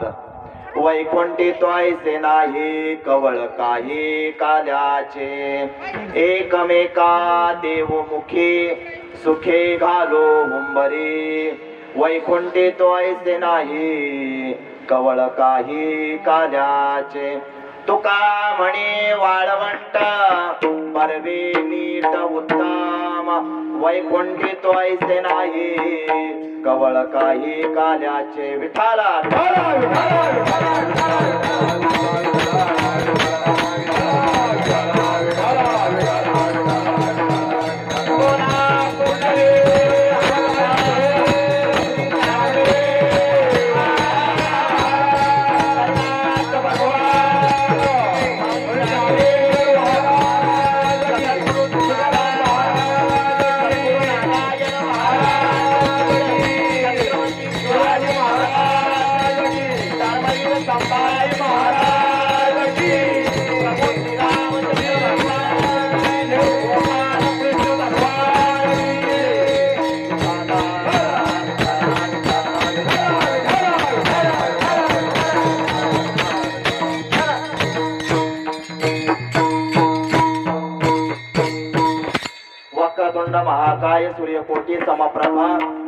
भात वैकुंठी तोयसे नाही कवळ काही काल्याचे एकमेका देवमुखी सुखे घालो हुंबरी वैकुंठी तोयसे नाही कवळ काही काल्याचे तुका म्हणे वाळवंट परवे नीट उत्तम वैकुंठी तोयसे नाही कवळ काही काल्याचे विठाला वक्रतुंड महाकाय सूर्यकोटी समप्रभा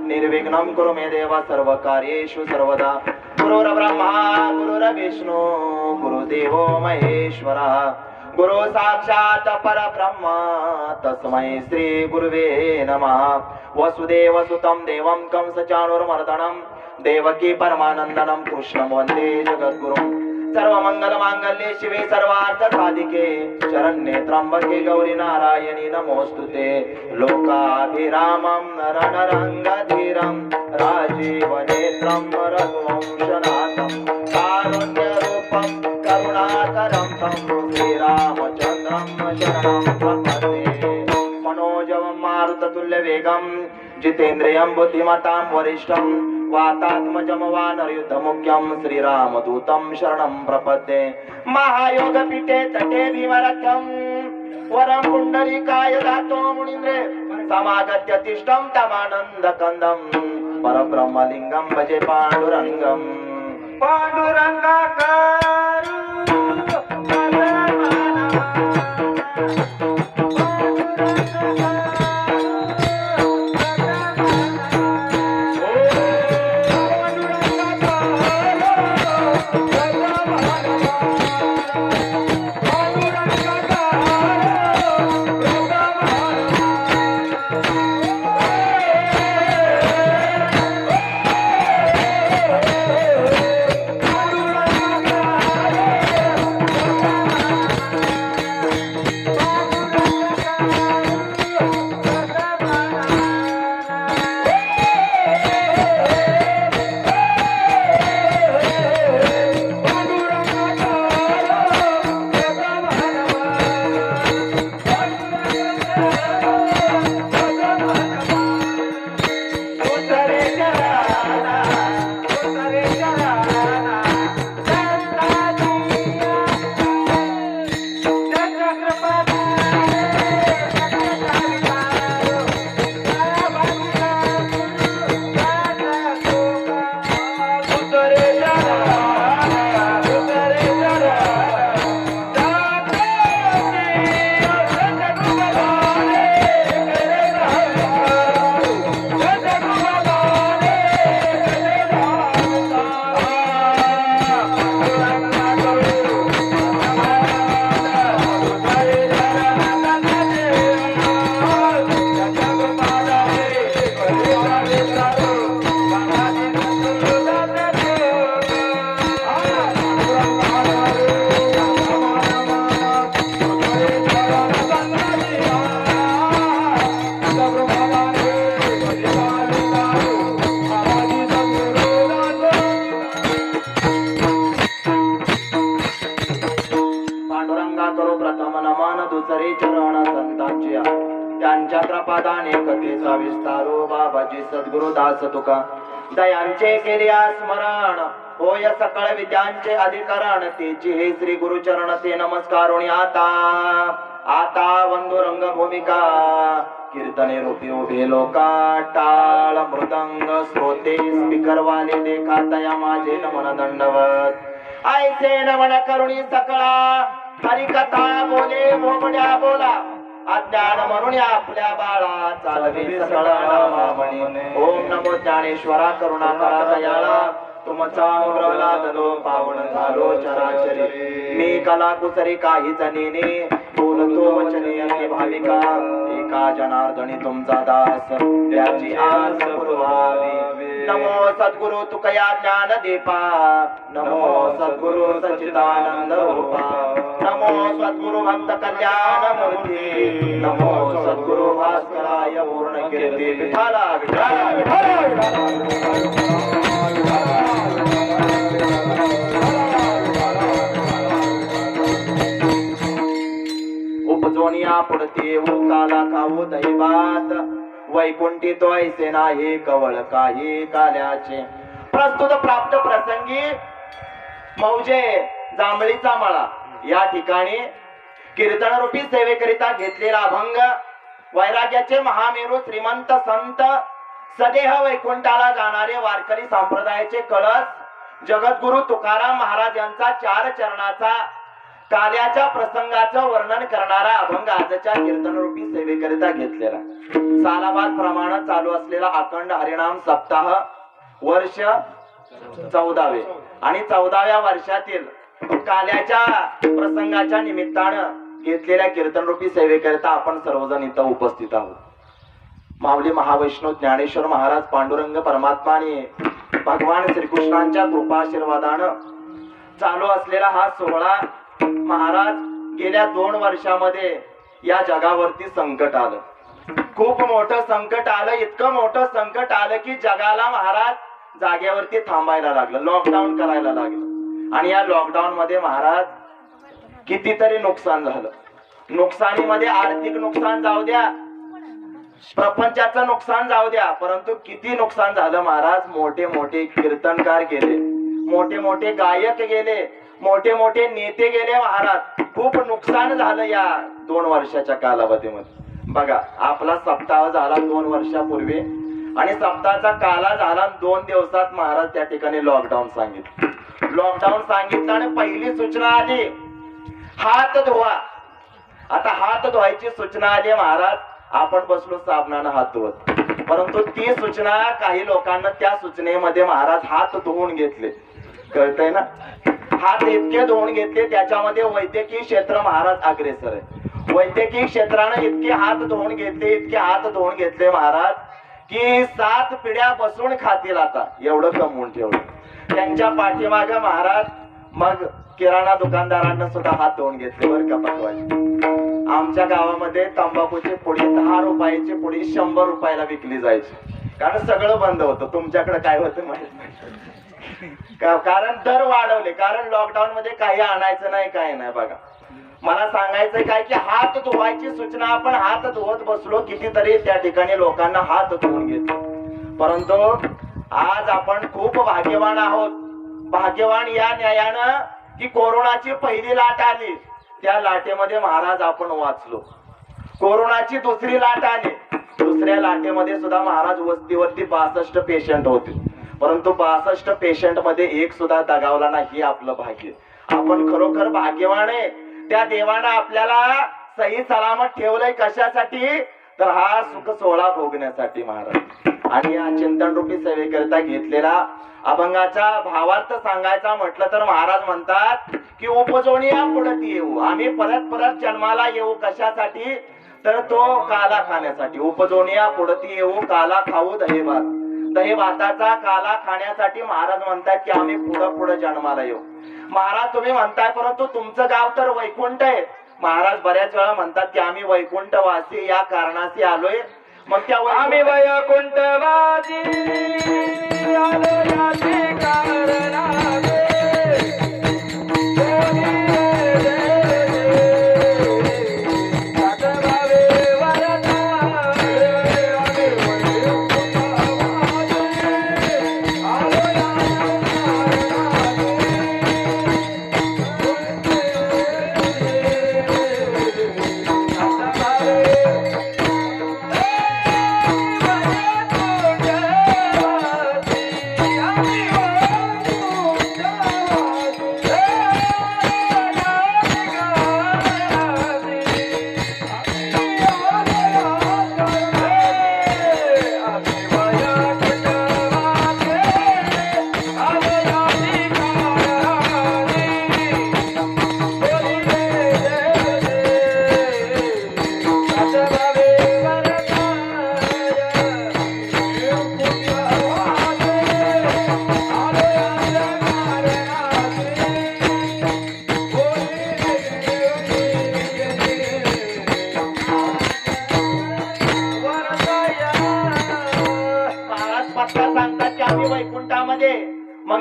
निर्विघ्नं कुरु मे देव सर्वकार्येषु सर्वदा गुरुर्ब्रह्मा गुरुर्विष्णु गुरुदेवो महेश्वरः गुरु साक्षात् परब्रह्म तस्मै श्री गुरुवे नमः वसुदेव सुतं देवं कंसचाणूरमर्दनं देवकी परमानंदनं कृष्णं वन्दे जगद्गुरुं सर्वमंगल मांगल्ये शिवे सर्वार्थ साधिके शरण्ये त्र्यंबके गौरी नारायणी नमोस्तुते लोकाभिरामं रणरंगधीरं राजीवनेत्रं रघुवंशनाथं कारुण्यरूपं करुणाकरं तं श्रीरामचन्द्रं शरणं प्रपद्ये मनोजवं मारुततुल्यवेगं जितेन्द्रियं बुद्धिमतां वरिष्ठं वातात्मजं वानरयुद्धमुख्यं श्रीरामदूतं शरणं प्रपद्ये महायोगपीठे तटे भीमरथं वरं पुण्डरीकाय दातो मुनीन्द्रे समागत्य तिष्ठं तमानन्दकन्दं परब्रह्मलिङ्गं भजे पाण्डुरङ्गं पाण्डुरङ्गाकारु त्यांच्या त्रपादाने कथेचा विस्तारो बाबाजी सद्गुरुदास तुका दयांचे केले स्मरण होय सकळ विद्यांचे अधिकरण तेची हे श्री गुरुचरण ते नमस्कारोणी आता आता वंदो रंग भूमिका कीर्तने रूपी उभे लोका टाळ मृदंग श्रोते स्पीकरवाले देखा तया माझे नमन दंडवत ऐसे नमन करुणी सकळा हरिकथा बोले मोबड्या बोला अज्ञान म्हणून आपल्या बाळा चालवे सकळा नामामणी ओम नमो ज्ञानेश्वरा करुणा करा दयाळा तुमचा अनुग्रह लादलो पावन झालो चराचरी मी कला कुसरी काहीच नेने बोलतो वचने अति भाविका एका जनार्दनी तुमचा दास त्याची आस पुरवावी नमो सद्गुरु तुकया ज्ञान दीपा नमो सद्गुरु सच्चिदानंद रूपा नमो सद्गुरु भक्त कल्याण मूर्ती नमो सद्गुरु भास्कराय पूर्ण कीर्ती विठाला विठाला विठाला उपजोनिया पुढते काला खाऊ दैवात वैकुंठी तो ऐसे नाही कवळ काही काल्याचे प्रस्तुत प्राप्त प्रसंगी मौजे जांभळीचा मळा या ठिकाणी कीर्तन रूपी सेवेकरिता घेतलेला अभंग वैराग्याचे महामेरू श्रीमंत संत सदेह वैकुंठाला जाणारे वारकरी संप्रदायाचे कळस जगद्गुरु तुकाराम महाराज यांचा 4 चरणाचा काल्याच्या प्रसंगाचं वर्णन करणारा अभंग आजच्या कीर्तन रूपी सेवेकरिता घेतलेला सालाबाद प्रमाणे चालू असलेला अखंड हरिनाम सप्ताह वर्ष 14वे आणि 14व्या वर्षातील काल्याच्या प्रसंगाच्या निमित्तानं घेतलेल्या कीर्तन रूपी सेवेकरिता आपण सर्वजण इथं उपस्थित आहोत. माऊली महावैष्णव ज्ञानेश्वर महाराज पांडुरंग परमात्माने भगवान श्रीकृष्णांच्या कृपाशीर्वादानं चालू असलेला हा सोहळा महाराज गेल्या 2 वर्षामध्ये या जगावरती संकट आलं. खूप मोठं संकट आलं. इतकं मोठं संकट आलं की जगाला महाराज जागेवरती थांबायला लागलं, लॉकडाऊन करायला लागलं. आणि या लॉकडाऊन मध्ये महाराज कितीतरी नुकसान झालं. नुकसानीमध्ये आर्थिक नुकसान जाऊ द्या, प्रपंचाचं नुकसान जाऊ द्या, परंतु किती नुकसान झालं महाराज. मोठे मोठे कीर्तनकार गेले, मोठे मोठे गायक गेले, मोठे मोठे नेते गेले महाराज. खूप नुकसान झालं या 2 वर्षाच्या कालावधीमध्ये. बघा आपला सप्ताह झाला 2 वर्षापूर्वी आणि सप्ताहाचा काला झाला 2 दिवसात महाराज त्या ठिकाणी लॉकडाऊन सांगितलं. लॉकडाऊन सांगितलं आणि पहिली सूचना आली हात धुवा. आता हात धुवायची सूचना आली महाराज. आपण बसलो साबणानं हात धुवत, परंतु ती सूचना काही लोकांना त्या सूचनेमध्ये महाराज हात धुवून घेतले. कळतंय ना, हात इतके धुवून घेतले. त्याच्यामध्ये वैद्यकीय क्षेत्र महाराज अग्रेसर आहे. वैद्यकीय क्षेत्रानं इतके हात धुवून घेतले, इतके हात धुवून घेतले महाराज की 7 पिढ्या बसून खातील आता, एवढं कमवून ठेवलं. त्यांच्या पाठीमागे महाराज मग किराणा दुकानदारांना सुद्धा हात धुवून घेतले बरं का पाठवायचे. आमच्या गावामध्ये तंबाखूची पुडी 10 रुपयाची पुडी 100 रुपयाला विकली जायची, कारण सगळं बंद होतं. तुमच्याकडे काय होतं माहित नाही, कारण दर वाढवले. कारण लॉकडाऊन मध्ये काही आणायचं नाही, काय नाही. बघा मला सांगायचंय काय की हात धुवायची सूचना, आपण हात धुवत बसलो, कितीतरी त्या ठिकाणी लोकांना हात धुवून घेतले. परंतु आज आपण खूप भाग्यवान आहोत. भाग्यवान या न्यायानं की कोरोनाची पहिली लाट आली, त्या लाटेमध्ये महाराज आपण वाचलो. कोरोनाची दुसरी लाट आली, दुसऱ्या लाटेमध्ये सुद्धा महाराज वस्तीवरती 62 पेशंट होते, परंतु 62 पेशंट मध्ये एक सुद्धा दगावला नाही. हे आपलं भाग्य. आपण खरोखर भाग्यवान आहे. त्या देवानं आपल्याला सही सलामत ठेवलंय. कशासाठी? तर हा सुख सोहळा भोगण्यासाठी महाराज. आणि या चिंतन रूपी सेवेकरिता घेतलेला अभंगाचा भावार्थ सांगायचा म्हटलं तर महाराज म्हणतात की उपजोनिया पुढती येऊ, आम्ही परत परत जन्माला येऊ. कशासाठी? तर तो काला खाण्यासाठी. उपजोनिया पुढती येऊ, काला खाऊ दहीभात. दहीभाताचा काला खाण्यासाठी महाराज म्हणतात की आम्ही पुढं पुढं जन्माला येऊ. महाराज तुम्ही म्हणताय परंतु तुमचं गाव तर वैकुंठ आहे. महाराज बऱ्याच वेळा म्हणतात की आम्ही वैकुंठवासी या कारणाशी आलोय. मग त्या आम्ही वैकुंठवासी आलो याचे कारण आहे.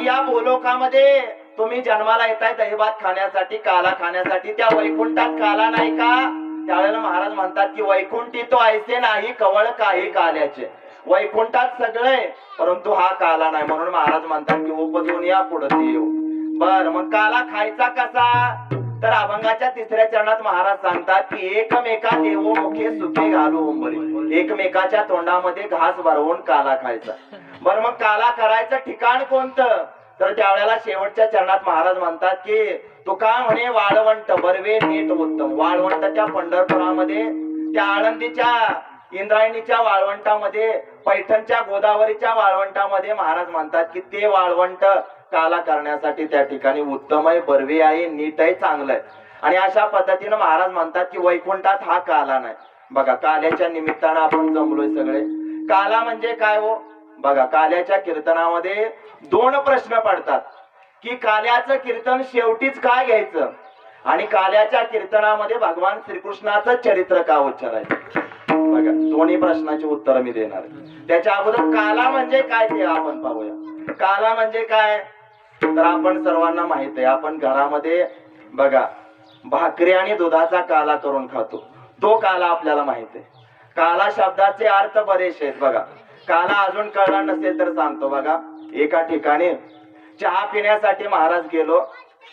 मग या भूलोकामध्ये तुम्ही जन्माला येताय दहीभात खाण्यासाठी, काला खाण्यासाठी. त्या वैकुंठात काला नाही का? त्यावेळेला महाराज म्हणतात की वैकुंठी तो ऐसे नाही कवळ काही काल्याचे. वैकुंठात सगळे परंतु हा काला नाही. म्हणून महाराज म्हणतात की उपजून या पुढे येऊ. बर, मग काला खायचा कसा? तर अभंगाच्या 3ऱ्या चरणात महाराज सांगतात की एकमेका देवो मुखे सुखे घालू उंबरी. एकमेकाच्या तोंडामध्ये घास भरवून काला खायचा. बर, मग काला करायचं ठिकाण कोणतं? तर त्यावेळेला शेवटच्या चरणात महाराज म्हणतात की तुका म्हणे वाळवंट बर्वे नीट उत्तम. वाळवंटाच्या पंढरपुरामध्ये, त्या आळंदीच्या इंद्रायणीच्या वाळवंटामध्ये, पैठणच्या गोदावरीच्या वाळवंटामध्ये महाराज म्हणतात की ते वाळवंट काला करण्यासाठी त्या ठिकाणी उत्तम आहे, बर्वे आहे, नीट आहे, चांगलं आहे. आणि अशा पद्धतीनं महाराज म्हणतात की वैकुंठात हा काला नाही. बघा, काल्याच्या निमित्तानं आपण जमलोय सगळे. काला म्हणजे काय हो? बघा, काल्याच्या कीर्तनामध्ये 2 प्रश्न पडतात की काल्याचं कीर्तन शेवटीच काय घ्यायचं आणि काल्याच्या कीर्तनामध्ये भगवान श्रीकृष्णाचं चरित्र का उच्चारायचं. बघा, दोन्ही प्रश्नाची उत्तर मी देणार आहे. त्याच्या अगोदर काला म्हणजे काय ते आपण पाहूया. काला म्हणजे काय? तर आपण सर्वांना माहित आहे, आपण घरामध्ये बघा भाकरी आणि दुधाचा काला करून खातो. तो काला आपल्याला माहित आहे. काला शब्दाचे अर्थ बरेचसे आहेत. बघा, काला अजून कळला नसेल तर सांगतो. बघा, एका ठिकाणी चहा पिण्यासाठी महाराज गेलो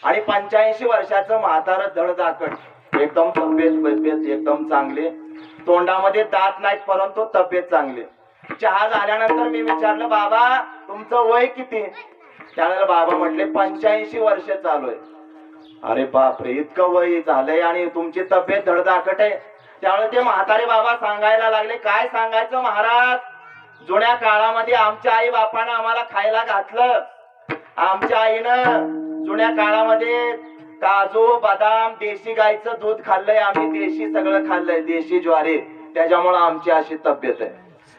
आणि 85 वर्षाचं म्हातारं धडधाकट, एकदम तब्येत एकदम चांगली, तोंडामध्ये दात नाहीत परंतु तब्येत चांगली. चहा झाल्यानंतर मी विचारलं, बाबा तुमचं वय किती? त्यावेळेला बाबा म्हटले 85 वर्ष चालू आहे. अरे बापरे, इतकं वय झालंय आणि तुमची तब्येत धडधाकट आहे. त्यावेळेला ते म्हातारे बाबा सांगायला लागले, काय सांगायचं महाराज, जुन्या काळामध्ये आमच्या आई बापानं आम्हाला खायला घातलं. आमच्या आईनं जुन्या काळामध्ये काजू बदाम देशी गाईचं दूध खाल्लंय, आम्ही देशी सगळं खाल्लंय, देशी ज्वारी, त्याच्यामुळे आमची अशी तब्येत आहे.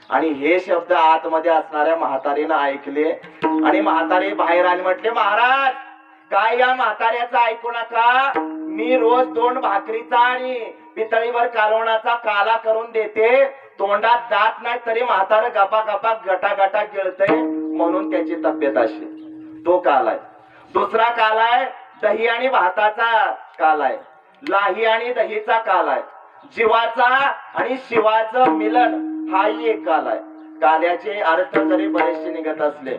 आणि हे शब्द आतमध्ये असणाऱ्या म्हातारीनं ऐकले आणि म्हातारी बाहेर आली. म्हटले, महाराज काय या म्हाताऱ्याचं ऐकू नका, मी रोज 2 भाकरीचा आणि पितळीवर कालवणाचा काला करून देते. तोंडात दात नाही तरी म्हातारं गपा गपा गटा गटा गिळतय, म्हणून त्याची तब्येत अशी. तो काला आहे. दुसरा काला आहे दही आणि भाताचा काला आहे. लाही आणि दहीचा काला आहे. जीवाचा आणि शिवाचं मिलन हाही एक काला आहे. काल्याचे अर्थ जरी बरेचसे निघत असले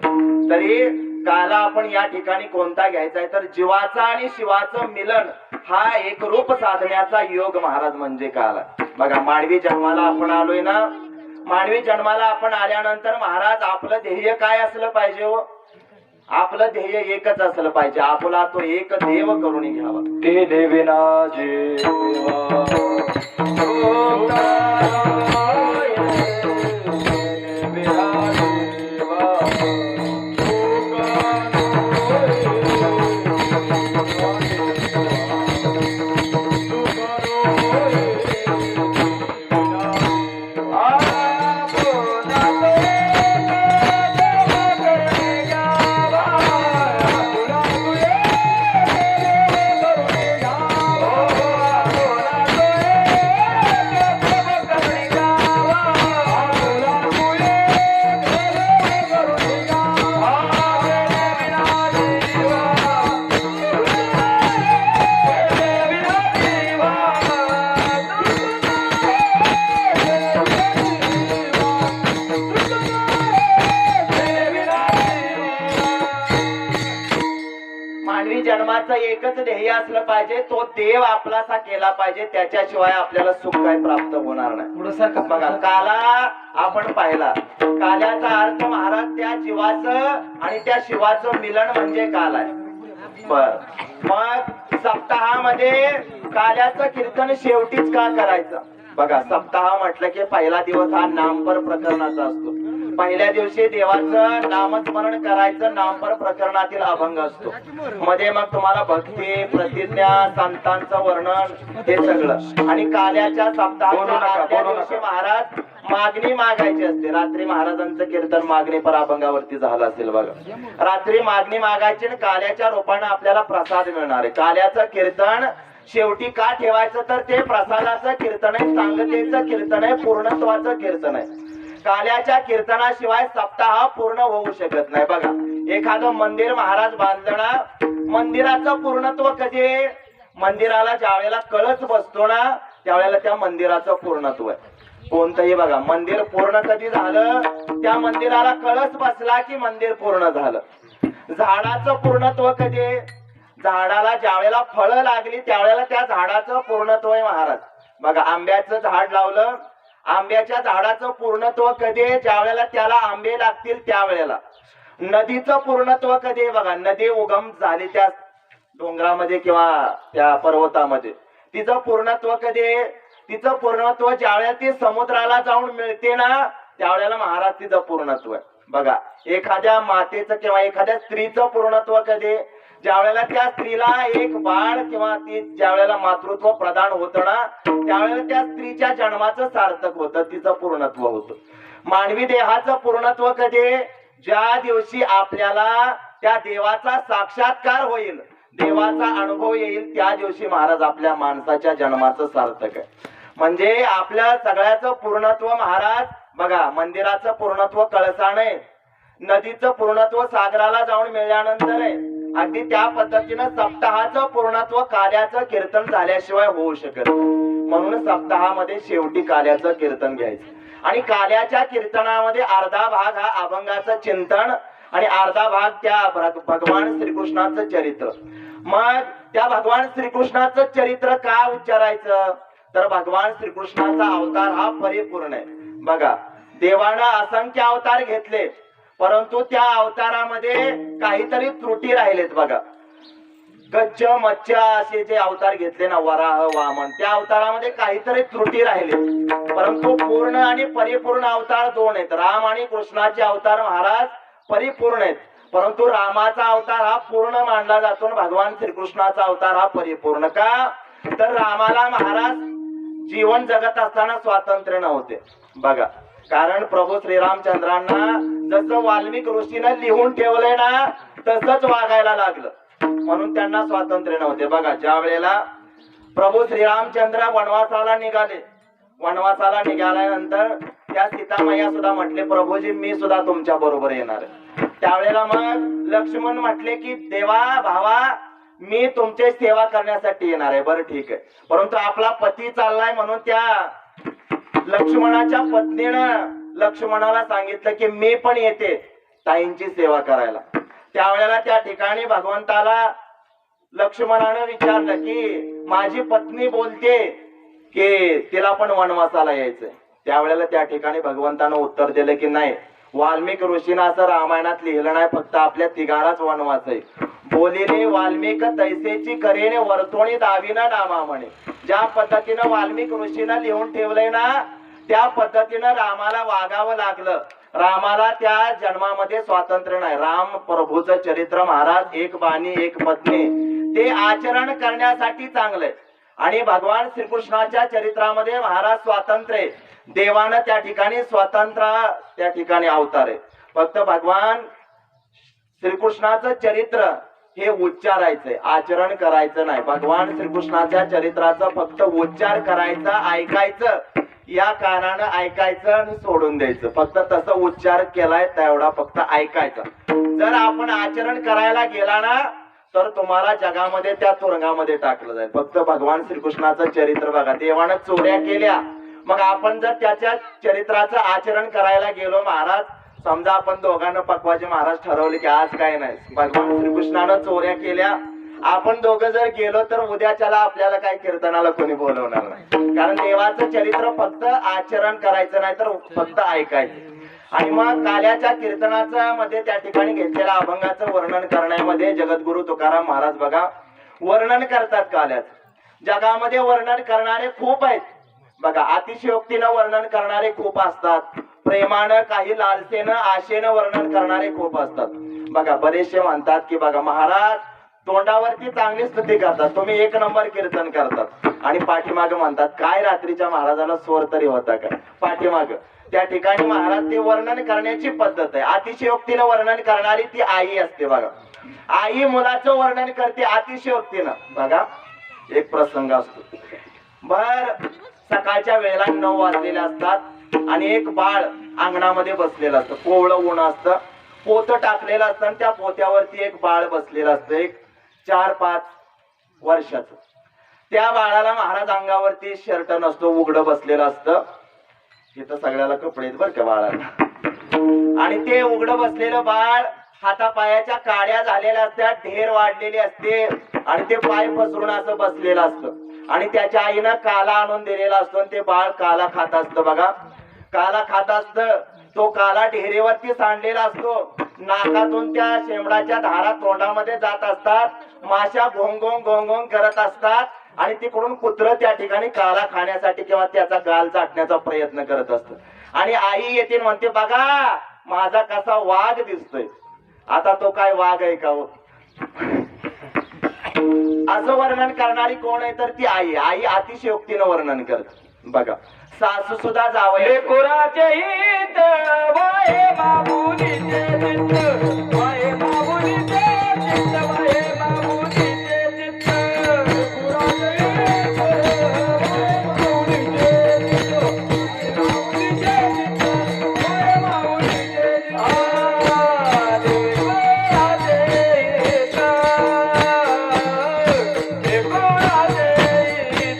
तरी काला आपण या ठिकाणी कोणता घ्यायचा आहे तर जीवाचा आणि शिवाचं मिलन हा एक रूप साधण्याचा योग महाराज म्हणजे काला. बघा, मानवी जन्माला आपण आलोय ना, मानवी जन्माला आपण आल्यानंतर महाराज आपलं ध्येय काय असलं पाहिजे हो? आपलं ध्येय एकच असलं पाहिजे, आपला तो एक देव करून घ्यावा. ते देविना जेवा जन्माचं एकच ध्येय असलं पाहिजे, तो देव आपलासा केला पाहिजे, त्याच्याशिवाय आपल्याला सुख काय प्राप्त होणार नाही. बघा, काला आपण पाहिला, काल्याचा अर्थ महाराज त्या जीवाचं आणि त्या शिवाचं मिलन म्हणजे काल आहे. बर, मग सप्ताहामध्ये काल्याचं कीर्तन शेवटीच का करायचं? बघा, सप्ताह म्हटलं की पहिला दिवस हा नामपर प्रकरणाचा असतो. पहिल्या दिवशी देवाचं नामस्मरण करायचं, नामपर प्रकरणातील अभंग असतो. मध्ये मग तुम्हाला भक्ती, प्रतिज्ञा, संतांचं वर्णन हे सगळं. आणि काल्याच्या सप्ताहाच्या दिवशी महाराज मागणी मागायची असते. रात्री महाराजांचं कीर्तन मागणी पर अभंगावरती झालं असेल बघा. रात्री मागणी मागायची आणि काल्याच्या रूपाने आपल्याला प्रसाद मिळणार आहे. काल्याचं कीर्तन शेवटी का ठेवायचं तर ते प्रसादाचं कीर्तन आहे, सांगतेचं कीर्तन आहे, पूर्णत्वाचं कीर्तन आहे. काल्याच्या कीर्तनाशिवाय सप्ताह पूर्ण होऊ शकत नाही. बघा, एखादं मंदिर महाराज बांधलं ना, मंदिराचं पूर्णत्व कधी आहे? मंदिराला ज्यावेळेला कळस बसतो ना, त्यावेळेला त्या मंदिराचं पूर्णत्व आहे. कोणतंही बघा, मंदिर पूर्ण कधी झालं? त्या मंदिराला कळस बसला की मंदिर पूर्ण झालं. झाडाचं पूर्णत्व कधी आहे? झाडाला ज्यावेळेला फळं लागली त्यावेळेला त्या झाडाचं पूर्णत्व आहे महाराज. बघा, आंब्याचं झाड लावलं, आंब्याच्या झाडाचं पूर्णत्व कधी आहे? ज्यावेळेला त्याला आंबे लागतील त्यावेळेला. नदीचं पूर्णत्व कधी आहे? बघा, नदी उगम झाली त्या डोंगरामध्ये किंवा त्या पर्वतामध्ये, तिचं पूर्णत्व कधी आहे? तिचं पूर्णत्व ज्यावेळेला ती समुद्राला जाऊन मिळते ना, त्यावेळेला महाराज तिचं पूर्णत्व आहे. बघा, एखाद्या मातेचं किंवा एखाद्या स्त्रीचं पूर्णत्व कधी? ज्यावेळेला त्या स्त्रीला एक बाळ किंवा ती ज्यावेळेला मातृत्व प्रदान होतं ना, त्यावेळेला त्या स्त्रीच्या जन्माचं सार्थक होतं, तिचं पूर्णत्व होतं. मानवी देहाचं पूर्णत्व कधी? ज्या दिवशी आपल्याला त्या देवाचा साक्षात्कार होईल, देवाचा अनुभव येईल, त्या दिवशी महाराज आपल्या माणसाच्या जन्माचं सार्थक आहे. म्हणजे आपल्या सगळ्याचं पूर्णत्व महाराज बघा, मंदिराचं पूर्णत्व कळसाने, नदीचं पूर्णत्व सागराला जाऊन मिळाल्यानंतर आहे. अगदी त्या पद्धतीनं सप्ताहाचं पूर्णत्व काल्याचं कीर्तन झाल्याशिवाय होऊ शकत. म्हणून सप्ताहामध्ये शेवटी काल्याचं कीर्तन घ्यायचं. आणि काल्याच्या कीर्तनामध्ये अर्धा भाग हा अभंगाचं चिंतन आणि अर्धा भाग त्या भगवान श्रीकृष्णाचं चरित्र. मग त्या भगवान श्रीकृष्णाचं चरित्र का उच्चारायचं? तर भगवान श्रीकृष्णाचा अवतार हा परिपूर्ण आहे. बघा, देवानं असंख्य अवतार घेतले, परंतु त्या अवतारामध्ये काहीतरी त्रुटी राहिलेत. बघा, गच्च मच्छ असे जे अवतार घेतले ना, वराह वामन, त्या अवतारामध्ये काहीतरी त्रुटी राहिले. परंतु पूर्ण आणि परिपूर्ण अवतार दोन आहेत. राम आणि कृष्णाचे अवतार महाराज परिपूर्ण आहेत, परंतु रामाचा अवतार हा पूर्ण मानला जातो, भगवान श्रीकृष्णाचा अवतार हा परिपूर्ण. का? तर रामाला महाराज जीवन जगत असताना स्वातंत्र्य नव्हते. बघा, कारण प्रभू श्रीरामचंद्रांना जसं वाल्मिक ऋषीनं लिहून ठेवलंय ना, तसंच वागायला लागलं, म्हणून त्यांना स्वातंत्र्य नव्हते. बघा, ज्या वेळेला प्रभू श्रीरामचंद्र वनवासाला निघाले, वनवासाला निघाल्यानंतर त्या सीतामाया सुद्धा म्हटले, प्रभूजी मी सुद्धा तुमच्या बरोबर येणार आहे. त्यावेळेला मग लक्ष्मण म्हटले की देवा भावा, मी तुमची सेवा करण्यासाठी येणार आहे. बरं ठीक आहे, परंतु आपला पती चाललाय, म्हणून त्या लक्ष्मणाच्या पत्नीनं लक्ष्मणाला सांगितलं की मी पण येते ताईंची सेवा करायला. त्यावेळेला त्या ठिकाणी भगवंताला लक्ष्मणानं विचारलं की माझी पत्नी बोलते की तिला पण वनवासाला यायचंय. त्यावेळेला त्या ठिकाणी भगवंतानं उत्तर दिलं की नाही, वाल्मिक ऋषीनं असं रामायणात लिहिलं नाही, फक्त आपल्या तिघालाच वनवास आहे. बोलिले वाल्मिक तैसेची करेने वर्तोणी दाविना नामा म्हणे. ज्या पद्धतीनं वाल्मिक ऋषीनं लिहून ठेवलंय ना, त्या पद्धतीनं रामाला वागावं लागलं. रामाला त्या जन्मामध्ये स्वातंत्र्य नाही. राम प्रभूचं चरित्र महाराज एक बाणी एक पत्नी, ते आचरण करण्यासाठी चांगलंय. आणि भगवान श्रीकृष्णाच्या चरित्रामध्ये महाराज स्वातंत्र्य, देवानं त्या ठिकाणी स्वतंत्र त्या ठिकाणी अवतार आहे. फक्त भगवान श्रीकृष्णाचं चरित्र हे उच्चारायचंय, आचरण करायचं नाही. भगवान श्रीकृष्णाच्या चरित्राचा फक्त उच्चार करायचा, ऐकायचं, या कानानं ऐकायचं आणि सोडून द्यायचं. फक्त तसं उच्चार केलाय तेवढा फक्त ऐकायचा. जर आपण आचरण करायला गेला ना, तर तुम्हाला जगामध्ये त्या तुरुंगामध्ये टाकलं जाईल. फक्त भगवान श्रीकृष्णाचं चरित्र बघा, देवानं चोऱ्या केल्या, मग आपण जर त्याच्या चरित्राचं आचरण करायला गेलो महाराज, समजा आपण दोघांना पकवायचे महाराज ठरवले की आज काय नाही, भगवान श्रीकृष्णानं चोऱ्या केल्या, आपण दोघं जर गेलो तर उद्याच्याला आपल्याला काय कीर्तनाला कोणी बोलवणार नाही. कारण देवाचं चरित्र फक्त आचरण करायचं नाही, तर फक्त ऐकायचं. आणि मग काल्याच्या कीर्तनाच्या मध्ये त्या ठिकाणी घेतलेल्या अभंगाचं वर्णन करण्यामध्ये जगद्गुरु तुकाराम महाराज बघा वर्णन करतात काल्याचं. जगामध्ये वर्णन करणारे खूप आहेत बघा, अतिशयोक्तीनं वर्णन करणारे खूप असतात, प्रेमानं काही लालसेनं आशेनं वर्णन करणारे खूप असतात. बघा, बरेचसे म्हणतात की बघा महाराज तोंडावरती चांगली स्तुती करतात, तुम्ही एक नंबर कीर्तन करतात, आणि पाठीमाग म्हणतात काय रात्रीच्या महाराजाला स्वर तरी होता का पाठीमाग. त्या ठिकाणी महाराज ते वर्णन करण्याची पद्धत आहे. अतिशयोक्तीनं वर्णन करणारी ती आई असते बघा. आई मुलाचं वर्णन करते अतिशयोक्तीनं. बघा, एक प्रसंग असतो, बर सकाळच्या वेळेला 9 वाजलेले असतात आणि एक बाळ अंगणामध्ये बसलेलं असतं, कोवळं ऊन असतं, पोतं टाकलेलं असतं आणि त्या पोत्यावरती एक बाळ बसलेलं असतं, एक 4-5 वर्षाचं. त्या बाळाला महाराज अंगावरती शर्ट नसतो, उघडं बसलेलं असतं. इथं सगळ्याला कपडे आहेत बरं का बाळाला. आणि ते उघडं बसलेलं बाळ हातापायाच्या काड्या झालेल्या असतात, ढेर वाढलेली असते आणि ते पाय पसरून असं बसलेलं असतं. आणि त्याच्या आईनं काला आणून दिलेला असतो आणि ते बाळ काला खात असतं बघा. काला खात असतं. तो काला ढेरेवरती सांडलेला असतो. नाकातून त्या शेंबडाच्या धारा तोंडामध्ये जात असतात. माशा घोंघोंग घोंघोंग करत असतात आणि तिकडून कुत्रं त्या ठिकाणी काला खाण्यासाठी किंवा त्याचा गाल चाटण्याचा प्रयत्न करत असतं. आणि आई येते म्हणते, बघा माझा कसा वाघ दिसतोय. आता तो काय वाघ आहे का हो? असं वर्णन करणारी कोण आहे तर ती आई. आई अतिशयोक्तीनं वर्णन करते बघा. सासू सुद्धा जावई लेकुराचे हित वाहे बाबुलीचे चित्त, वाहे बाबुलीचे चित्त, वाहे बाबुलीचे चित्त. लेकुराचे हित वाहे बाबुलीचे चित्त, वाहे बाबुलीचे चित्त, वाहे बाबुलीचे चित्त. लेकुराचे हित,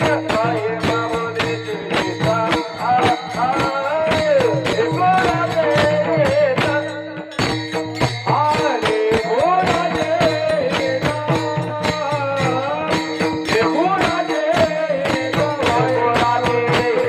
लेकुराचे हित, वाहे बाबुलीचे चित्त.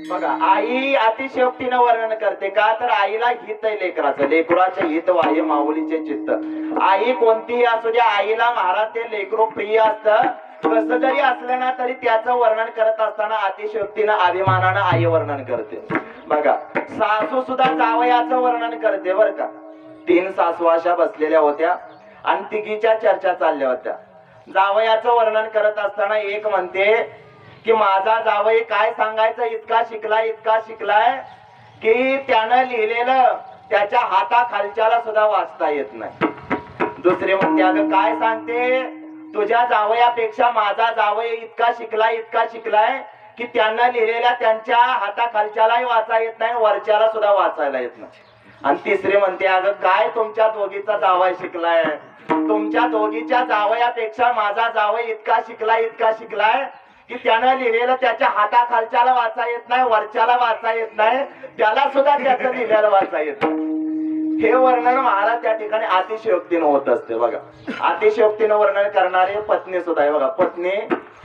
बघा. आई अतिशयोक्तीनं वर्णन करते का तर आईला हित आहे लेकराचं. लेकराचे हित वाहे माऊलीचे चित्त. आई कोणतीही असू द्या, आईला महाराज ते लेकरू प्रिय असतं. कसं जरी असलं ना तरी त्याचं वर्णन करत असताना अतिशयोक्तीनं अभिमानानं आई वर्णन करते बघा. सासू सुद्धा जावयाचं वर्णन करते बर का. 3 सासू अशा बसलेल्या होत्या आणि तिघीच्या चर्चा चालल्या होत्या. जावयाचं वर्णन करत असताना एक म्हणते की माझा जावई काय सांगायचं, इतका शिकलाय की त्यानं लिहिलेलं त्याच्या हाताखालच्याला सुद्धा वाचता येत नाही. दुसरे म्हणते, अगं काय सांगते, तुझ्या जावयापेक्षा माझा जावई इतका शिकलाय की त्यांना लिहिलेल्या त्यांच्या हाताखालच्यालाही वाचा येत नाही, वरच्याला सुद्धा वाचायला येत नाही. आणि तिसरे म्हणते, अगं काय तुमच्या दोघीचा जावई शिकलाय, तुमच्या दोघीच्या जावयापेक्षा माझा जावई इतका शिकलाय की त्यानं लिहिलेलं त्याच्या हाताखालच्याला वाचा येत नाही, वरच्याला वाचा येत नाही, त्याला सुद्धा त्याचं लिहिलेलं वाचा येत नाही. हे वर्णन महाराज त्या ठिकाणी अतिशयोक्तीनं होत असते बघा. अतिशयोक्तीनं वर्णन करणारे पत्नी सुद्धा आहे बघा. पत्नी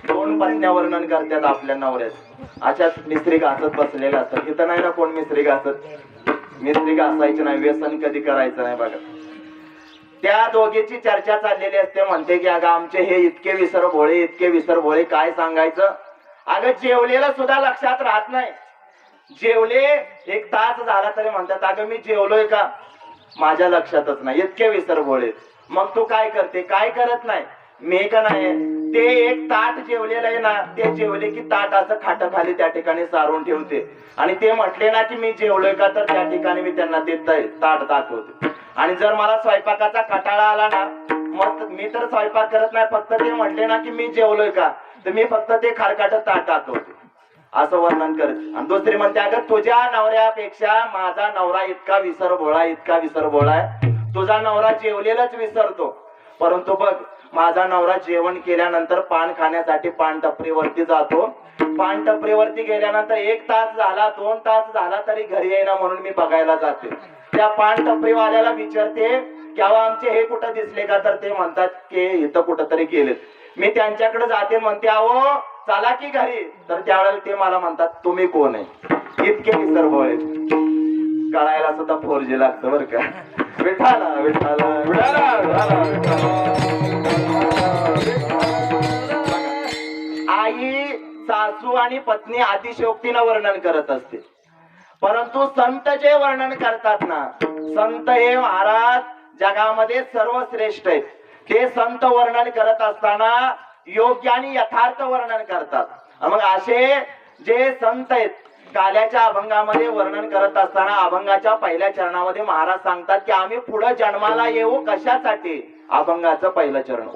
2 पत्न्या वर्णन करतात आपल्या नवऱ्यात. अशाच मिस्त्री घासत बसलेल्या असतात. इथं नाही ना कोण मिस्त्री घासत. मिस्त्री घासायची नाही, व्यसन कधी करायचं नाही बघा. त्या दोघीची चर्चा चाललेली असते. म्हणते की अगं आमचे हे इतके विसर भोळे काय सांगायचं. अगं जेवलेलं सुद्धा लक्षात राहत नाही. जेवले 1 तास झाला तरी म्हणतात अगं मी जेवलोय का, माझ्या लक्षातच नाही, इतके विसर भोळे. मग तू काय करते, काय करत नाही. मी का नाही, ते 1 ताट जेवलेलं आहे ना, ते जेवले की ताट असं खाटाखाली त्या ठिकाणी सारून ठेवते. आणि ते म्हटले ना की मी जेवलोय का तर त्या ठिकाणी मी त्यांना ते ताट दाखवते. आणि जर मला स्वयंपाकाचा कटाळा आला ना, मग मी तर स्वयंपाक करत नाही, फक्त ते म्हटले ना की मी जेवलोय का तर मी फक्त ते खारकाट ताट दाखवते. असं वर्णन करते. आणि दुसरी म्हणते अगं तुझ्या नवऱ्यापेक्षा माझा नवरा इतका विसर भोळा आहे. तुझा नवरा जेवलेलाच विसरतो, परंतु बघ माझा नवरा जेवण केल्यानंतर पान खाण्यासाठी पान टपरीवरती जातो. पान टपरीवरती गेल्यानंतर 1 तास झाला, 2 तास झाला तरी घरी येईना म्हणून मी बघायला जाते. त्या पान टपरीवाल्याला विचारते की अहो आमचे हे कुठं दिसले का तर ते म्हणतात की इथं कुठंतरी गेलेत. मी त्यांच्याकडे जाते, म्हणते अहो चला की घरी, तर त्यावेळेला ते मला म्हणतात तुम्ही कोण आहे. इतके विसरभोळे कळायला सुद्धा 4G लागतं बरं का. विठाला विठाला आई सासू आणि पत्नी अतिशयोक्तीनं वर्णन करत असते, परंतु संत जे वर्णन करतात ना, संत हे महाराज जगामध्ये सर्वश्रेष्ठ आहेत. ते संत वर्णन करत असताना योग्य आणि यथार्थ वर्णन करतात. मग असे जे संत आहेत काल्याच्या अभंगामध्ये वर्णन करत असताना अभंगाच्या पहिल्या चरणामध्ये महाराज सांगतात की आम्ही पुढे जन्माला येऊ कशासाठी. अभंगाचं पहिलं चरण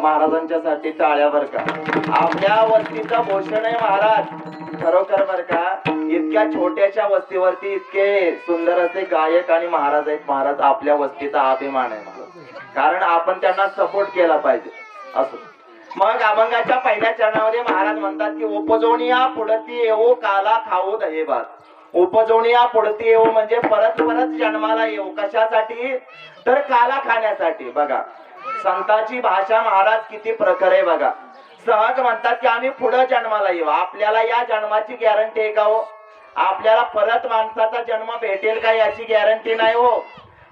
महाराजांच्यासाठी टाळ्या बर का. आपल्या वस्तीचं भूषण आहे महाराज खरोखर बर का. इतक्या छोट्याशा वस्तीवरती इतके सुंदर असे गायक आणि महाराज आहेत. महाराज आपल्या वस्तीचा अभिमान आहे महाराज, कारण आपण त्यांना सपोर्ट केला पाहिजे असं. मग अभंगाच्या पहिल्या चरणामध्ये महाराज म्हणतात की उपजोनिया पुढती येऊ काला खाऊ दहे भात. उपजोनिया पुढती येऊ म्हणजे परत परत जन्माला येऊ कशासाठी तर काला खाण्यासाठी. बघा संताची भाषा महाराज किती प्रखर आहे बघा. सहज म्हणतात की आम्ही पुढे जन्माला येऊ. आपल्याला या जन्माची गॅरंटी आहे का हो? आपल्याला परत माणसाचा जन्म भेटेल का याची गॅरंटी नाही हो.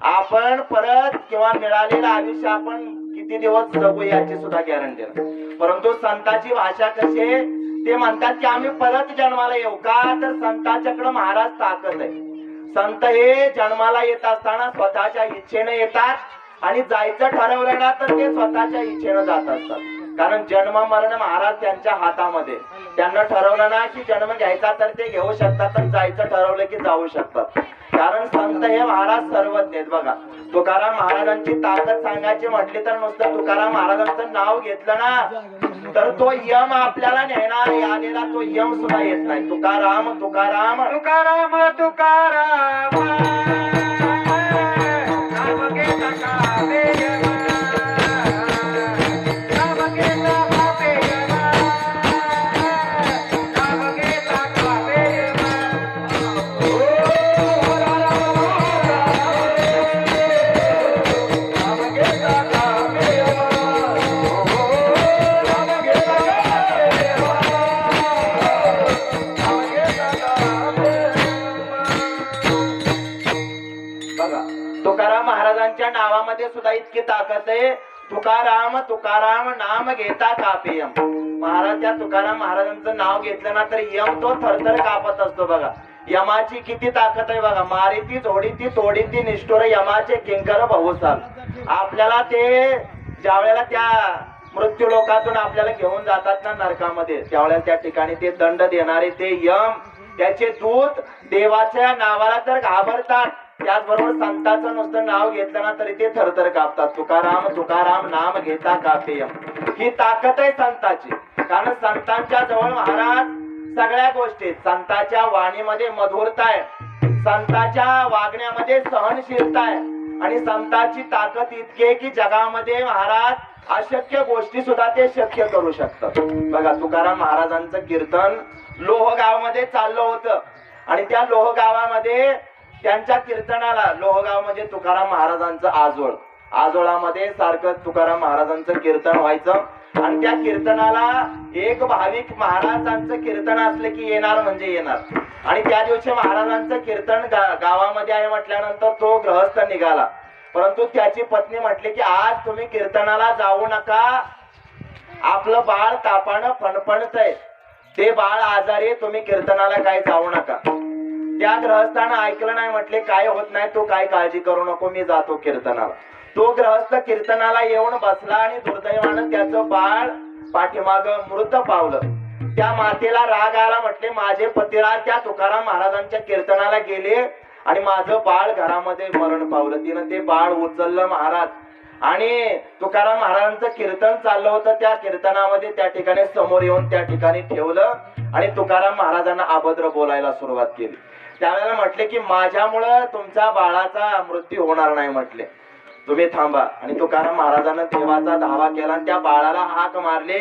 आपण परत किंवा मिळालेलं आयुष्य आपण किती दिवस जगू याची सुद्धा गॅरंटी नाही. परंतु संताची भाषा कशी आहे ते म्हणतात की आम्ही परत जन्माला येऊ का तर संताच्याकडे महाराज ताकद आहे. संत हे जन्माला येत असताना स्वतःच्या इच्छेने येतात आणि जायचं ठरवलं ना तर ते स्वतःच्या इच्छेनं जात असतात. कारण जन्म मरण महाराज त्यांच्या हातामध्ये. त्यांना ठरवलं ना की जन्म घ्यायचा तर ते घेऊ शकतात आणि जायचं ठरवलं की जाऊ शकतात. कारण संत हे महाराज सर्वज्ञ आहेत बघा. तुकाराम महाराजांची ताकद सांगायची म्हटली तर नुसतं तुकाराम महाराजांचं नाव घेतलं ना तर तो यम आपल्याला नेणार आलेला तो यम सुद्धा येत नाही. तुकाराम तुकाराम तुकाराम तुकाराम नाम घेता का महाराजांच्या नावामध्ये सुद्धा इतकी ताकद आहे. तुकाराम तुकाराम नाम घेता कापे यम. महाराज त्या तुकाराम महाराजांचं नाव घेतलं ना तर यम तो थरथर कापत असतो. बघा यमाची किती ताकद आहे बघा. मारी ती जोडी ती तोडी ती निष्ठुर यमाचे किंकर बहुसाल. आपल्याला ते ज्या वेळेला त्या मृत्यू लोकातून आपल्याला घेऊन जातात ना नरकामध्ये, त्यावेळेला त्या ठिकाणी ते दंड देणारे ते यम, त्याचे दूत देवाच्या नावाला तर घाबरतात. त्याचबरोबर संतांचं नुसतं नाव घेतलं ना तरी ते थरथर कापतात. तुकाराम तुकाराम नाम घेता कापे यम. ही ताकद आहे संतांची. कारण संतांच्या जवळ महाराज सगळ्या गोष्टी, संतांच्या वाणीमध्ये मधुरता आहे, संतांच्या वागण्यामध्ये सहनशीलता आहे आणि संतांची ताकद इतकी आहे की जगामध्ये महाराज अशक्य गोष्टी सुद्धा ते शक्य करू शकतात. बघा तुकाराम महाराजांचं कीर्तन लोहगावमध्ये चाललं होतं आणि त्या लोहगावामध्ये त्यांच्या कीर्तनाला, लोहगाव म्हणजे तुकाराम महाराजांचं आजोळ, आजोळामध्ये सारखं तुकाराम महाराजांचं कीर्तन व्हायचं आणि त्या कीर्तनाला एक भाविक महाराजांचं कीर्तन असलं की येणार म्हणजे येणार. आणि त्या दिवशी महाराजांचं कीर्तन गावामध्ये आहे म्हटल्यानंतर तो गृहस्थ निघाला, परंतु त्याची पत्नी म्हटली की आज तुम्ही कीर्तनाला जाऊ नका, आपलं बाळ तापानं फणफणतय, ते बाळ आजारी, तुम्ही कीर्तनाला काय जाऊ नका. त्या गृहस्थानं ऐकलं नाही, म्हटले काय होत नाही, तू काय काळजी करू नको, मी जातो कीर्तनाला. तो गृहस्थ कीर्तनाला येऊन बसला आणि दुर्दैवानं त्याचं बाळ पाठीमाग मृत पावलं. त्या मातेला राग आला, म्हटले माझे पतिराज त्या तुकाराम महाराजांच्या कीर्तनाला गेले आणि माझं बाळ घरामध्ये मरण पावलं. तिनं ते बाळ उचललं महाराज आणि तुकाराम महाराजांचं कीर्तन चाललं होतं, त्या कीर्तनामध्ये त्या ठिकाणी समोर येऊन त्या ठिकाणी ठेवलं आणि तुकाराम महाराजांना अभद्र बोलायला सुरुवात केली. त्यावेळेला म्हटले की माझ्यामुळं तुमच्या बाळाचा मृत्यू होणार नाही, म्हटले तुम्ही थांबा. आणि तुकाराम महाराजांना देवाचा धावा केला आणि त्या बाळाला हाक मारली.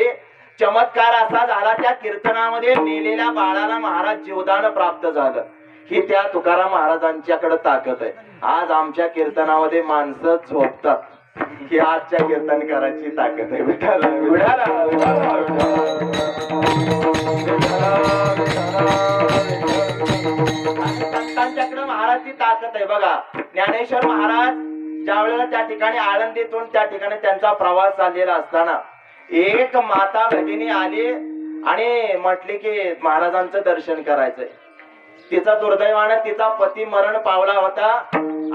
चमत्कार असा झाला, त्या कीर्तनामध्ये मेलेल्या बाळाला महाराज जीवदान प्राप्त झालं. ही त्या तुकाराम महाराजांच्याकडे ताकद आहे. आज आमच्या कीर्तनामध्ये माणसं झोपतात, ही आजच्या कीर्तन करायची ताकद आहे. विठाला विठाला संतांच्याकडे महाराजची ताकद आहे. बघा ज्ञानेश्वर महाराज ज्या वेळेला त्या ठिकाणी आळंदीतून त्या ठिकाणी त्यांचा प्रवास चाललेला असताना एक माता भगिनी आली आणि म्हटली की महाराजांचं दर्शन करायचंय. तिचा दुर्दैवानं तिचा पती मरण पावला होता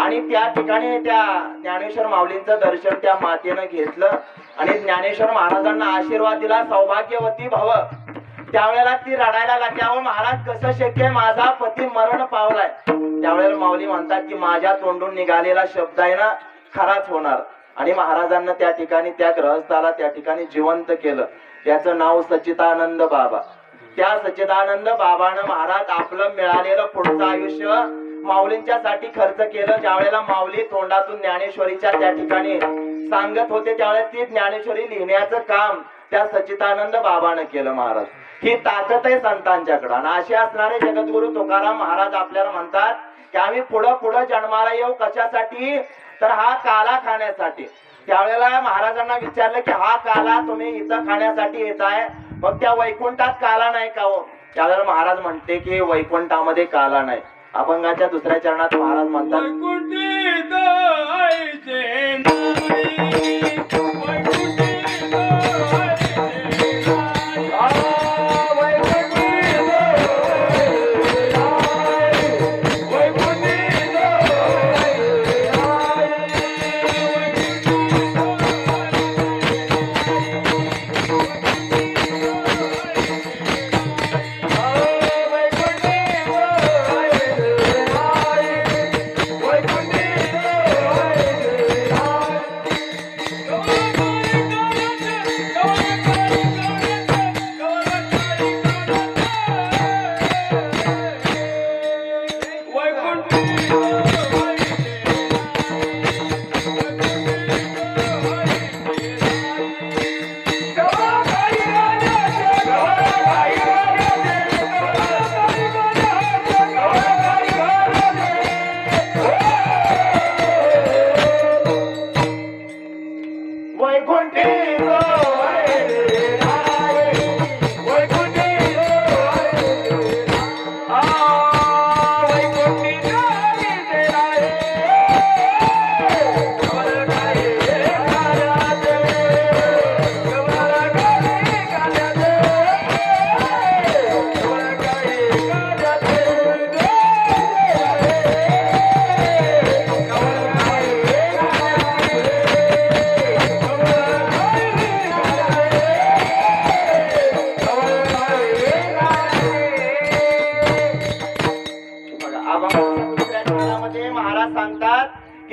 आणि त्या ठिकाणी त्या ज्ञानेश्वर माऊलींचं दर्शन त्या मातेनं घेतलं आणि ज्ञानेश्वर महाराजांना आशीर्वाद दिला, सौभाग्यवती भव. त्यावेळेला ती रडायला लागल्यावर महाराज कसं शक्य, माझा पती मरण पावलाय. त्यावेळेला माऊली म्हणतात की माझ्या तोंडून निघालेला शब्द आहे ना खराच होणार. आणि महाराजांना त्या ठिकाणी त्या गृहस्थाला त्या ठिकाणी जिवंत केलं. त्याचं नाव सच्चिदानंद बाबा. त्या सच्चिदानंद बाबानं महाराज आपलं मिळालेलं पुढचं आयुष्य माऊलींच्या साठी खर्च केलं. ज्या वेळेला माऊली तोंडातून ज्ञानेश्वरीच्या त्या ठिकाणी सांगत होते त्यावेळेला ती ज्ञानेश्वरी लिहिण्याचं काम त्या सच्चिदानंद बाबानं केलं. महाराज ही ताकद आहे संतांच्याकडं. आणि असे असणारे जगद्गुरु तुकाराम महाराज आपल्याला म्हणतात की आम्ही पुढं पुढं जन्माला येऊ कशासाठी, तर हा काला खाण्यासाठी. त्यावेळेला महाराजांना विचारलं की हा काला तुम्ही इथं खाण्यासाठी येताय, मग त्या वैकुंठात काला नाही का हो? त्यावेळेला महाराज म्हणते की वैकुंठामध्ये काला नाही. अभंगाच्या दुसऱ्या चरणात महाराज म्हणतात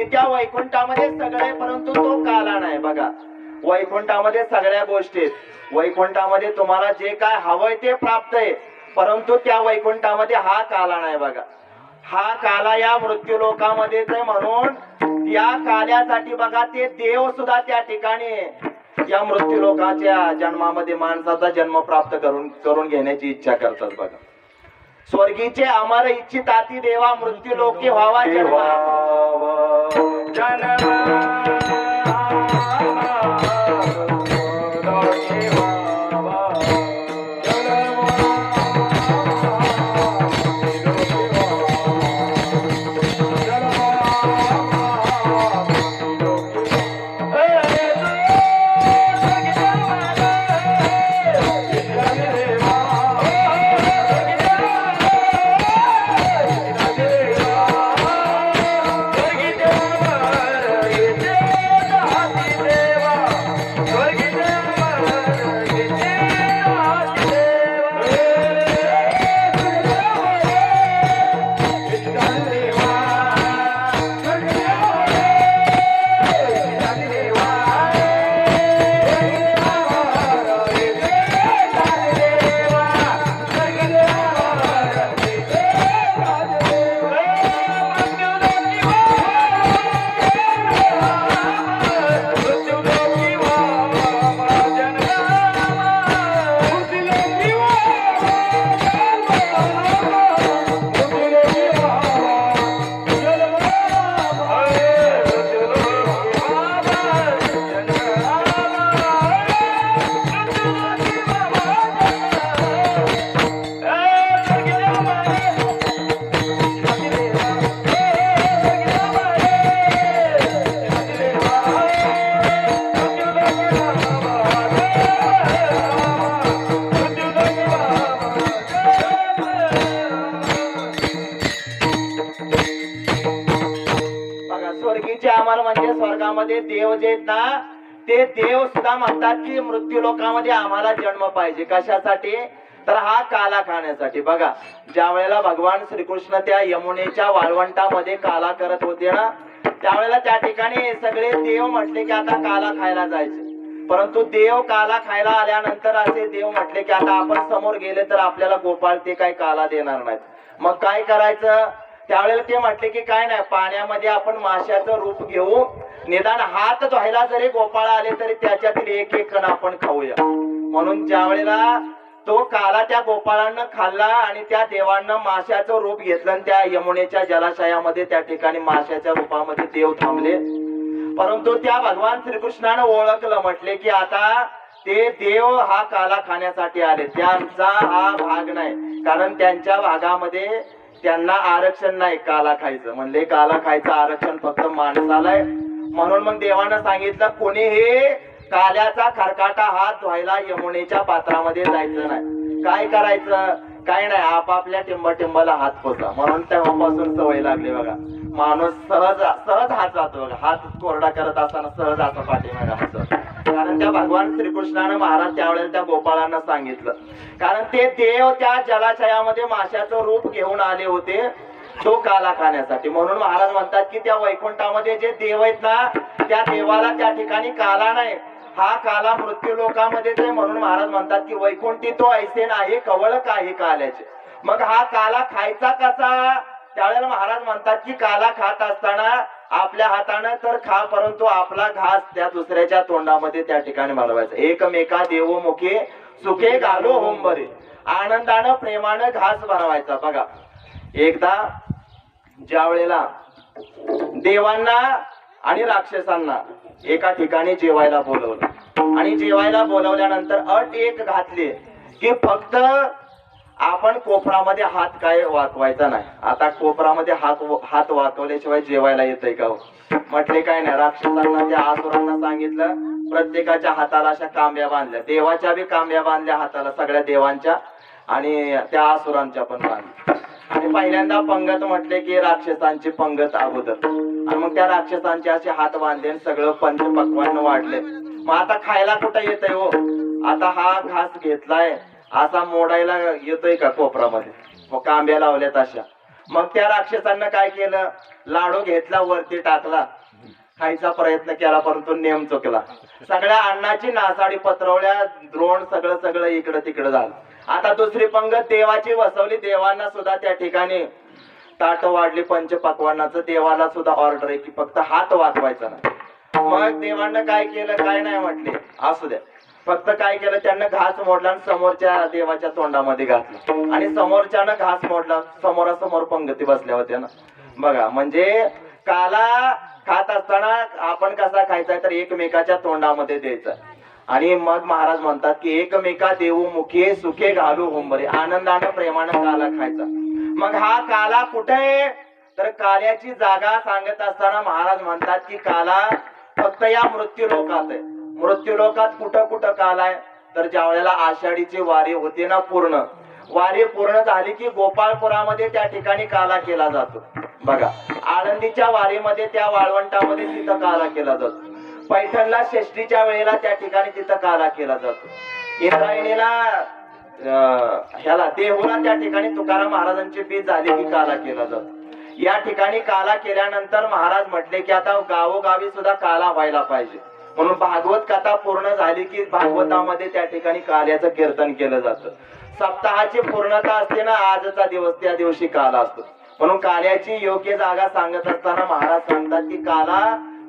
की त्या वैकुंठामध्ये सगळं आहे परंतु तो काला नाही. बघा, वैकुंठामध्ये सगळ्या गोष्टी आहेत. वैकुंठामध्ये तुम्हाला जे काय हवंय ते प्राप्त आहे, परंतु त्या वैकुंठामध्ये हा काला नाही. बघा, हा काला या मृत्यू लोकामध्येच आहे. म्हणून त्या काल्यासाठी बघा ते देव सुद्धा त्या ठिकाणी या मृत्यू लोकांच्या जन्मामध्ये माणसाचा जन्म प्राप्त करून घेण्याची इच्छा करतात. बघा, स्वर्गीचे अमर इच्छिताती देवा मृत्यू लोके व्हावा जन्मा. स्वर्गीचे आम्हाला म्हणजे स्वर्गामध्ये देव जे आहेत ना, ते देव सुद्धा म्हणतात की मृत्यू लोकांमध्ये आम्हाला जन्म पाहिजे. कशासाठी? तर हा काला खाण्यासाठी. बघा, ज्या वेळेला भगवान श्रीकृष्ण त्या यमुनेच्या वाळवंटामध्ये काला करत होते ना, त्यावेळेला त्या ठिकाणी सगळे देव म्हटले की आता काला खायला जायचे. परंतु देव काला खायला आल्यानंतर असे देव म्हटले की आता आपण समोर गेले तर आपल्याला गोपाळ ते काही काला देणार नाहीत. मग काय करायचं? त्यावेळेला ते म्हटले की काय नाही, पाण्यामध्ये आपण माशाचं रूप घेऊ, निदान हात धुवायला जरी गोपाळ आले तरी त्याच्यातील एक एक कण आपण खाऊया. म्हणून ज्या वेळेला तो काला त्या गोपाळांना खाल्ला आणि त्या देवांना माशाचं रूप घेतलं आणि त्या यमुनेच्या जलाशयामध्ये त्या ठिकाणी माशाच्या रूपामध्ये देव थांबले. परंतु त्या भगवान श्रीकृष्णानं ओळखलं, म्हटले की आता ते देव हा काला खाण्यासाठी आले, त्यांचा हा भाग नाही, कारण त्यांच्या भागामध्ये त्यांना आरक्षण नाही काला खायचं. म्हणले काला खायचं आरक्षण फक्त माणसाला आहे. म्हणून मग देवानं सांगितलं कोणीही काल्याचा खरकाटा हात धुवायला यमुनेच्या पात्रामध्ये जायचं नाही. काय करायचं? काय नाही, आपापल्या टिंबाला हात पोचा. म्हणून तेव्हापासून सवय लागली. बघा, माणूस सहज हात जातो. बघा, हात कोरडा करत असताना सहज असं पाठीमागे हात. कारण त्या भगवान श्रीकृष्णानं महाराज त्यावेळेला त्या गोपाळांना सांगितलं, कारण ते देव त्या जलाशयामध्ये माशाचं रूप घेऊन आले होते तो काला खाण्यासाठी. म्हणून महाराज म्हणतात की त्या वैकुंठामध्ये जे देव आहेत ना, त्या देवाला त्या ठिकाणी काला नाही, हा काला मृत्यू लोकांमध्ये ते. म्हणून महाराज म्हणतात की वैकुंठी तो ऐसे नाही कवळ काही काल्याचे. मग हा काला खायचा कसा? त्यावेळेला महाराज म्हणतात की काला खात असताना आपल्या हातानं तर खा, परंतु आपला घास त्या दुसऱ्याच्या तोंडामध्ये त्या ठिकाणी घालवायचा. एकमेका देवमुखे सुखे घालो होंबरे, आनंदानं प्रेमानं घास भरवायचा. बघा, एकदा ज्या वेळेला देवांना आणि राक्षसांना एका ठिकाणी जेवायला बोलवलं आणि जेवायला बोलवल्यानंतर अट एक घातली की फक्त आपण कोपरामध्ये हात काय वाकवायचा नाही. आता कोपरामध्ये हात वाकवल्याशिवाय जेवायला येतंय का? म्हटले काय नाही. राक्षसांना त्या आसुरांना सांगितलं प्रत्येकाच्या हाताला अशा कांब्या बांधल्या, देवाच्या बी कांब्या बांधल्या हाताला, सगळ्या देवांच्या आणि त्या आसुरांच्या पण बांधल्या. आणि पहिल्यांदा पंगत म्हटले की राक्षसांची पंगत अगोदर, आणि मग त्या राक्षसांचे असे हात बांधले, सगळं पंचपक्वान्न वाढले. मग आता खायला कुठं येतंय हो? आता हा घास घेतलाय असा मोडायला येतोय का कोपरामध्ये? मग कांब्या लावल्यात अशा. मग त्या राक्षसांना काय केलं, लाडू घेतला वरती टाकला, खायचा प्रयत्न केला परंतु नेम चुकला. सगळ्या अन्नाची नासाडी पत्रवल्या, द्रोण सगळं सगळं इकडं तिकडं झालं. आता दुसरी पंगत देवाची बसवली. देवांना सुद्धा त्या ठिकाणी ताट वाढली पंचपक्वान्नाचं. देवाला सुद्धा ऑर्डर आहे की फक्त हात वाजवायचा नाही. मग देवांना काय केलं, काय नाही म्हटले, असू द्या. फक्त काय केलं, त्यांना घास मोडला आणि समोरच्या देवाच्या तोंडामध्ये घातला. आणि समोरच्यानं घास मोडला. समोरासमोर पंगती बसल्या होत्या ना. बघा, म्हणजे काला खात असताना आपण कसा खायचा तर एकमेकाच्या तोंडामध्ये द्यायचा. आणि मग महाराज म्हणतात की एकमेका देऊ मुखे सुखे घालू होंबरे, आनंदानं प्रेमानं काला खायचा. मग हा काला कुठे आहे तर काल्याची जागा सांगत असताना महाराज म्हणतात की काला फक्त या मृत्यू लोकात आहे. मृत्यू लोकात कुठं कुठं काला आहे तर ज्या वेळेला आषाढीची वारी होते ना, पूर्ण वारी पूर्ण झाली की गोपाळपुरामध्ये त्या ठिकाणी काला केला जातो. बघा, आळंदीच्या वारीमध्ये त्या वाळवंटामध्ये तिथं काला केला जातो. पैठणला षष्टीच्या वेळेला त्या ठिकाणी तिथं काला केला जातो. इंद्रायणीला ह्याला देहूला त्या ठिकाणी तुकाराम महाराजांची बीज झाली की काला केला जातो. या ठिकाणी काला केल्यानंतर महाराज म्हटले की आता गावोगावी सुद्धा काला व्हायला पाहिजे. म्हणून भागवत कथा पूर्ण झाली की भागवतामध्ये त्या ठिकाणी काल्याचं कीर्तन केलं जातं. सप्ताहाची पूर्णता असते ना, आजचा दिवस त्या दिवशी काला असतो. म्हणून काल्याची योग्य जागा सांगत असताना महाराज सांगतात की काला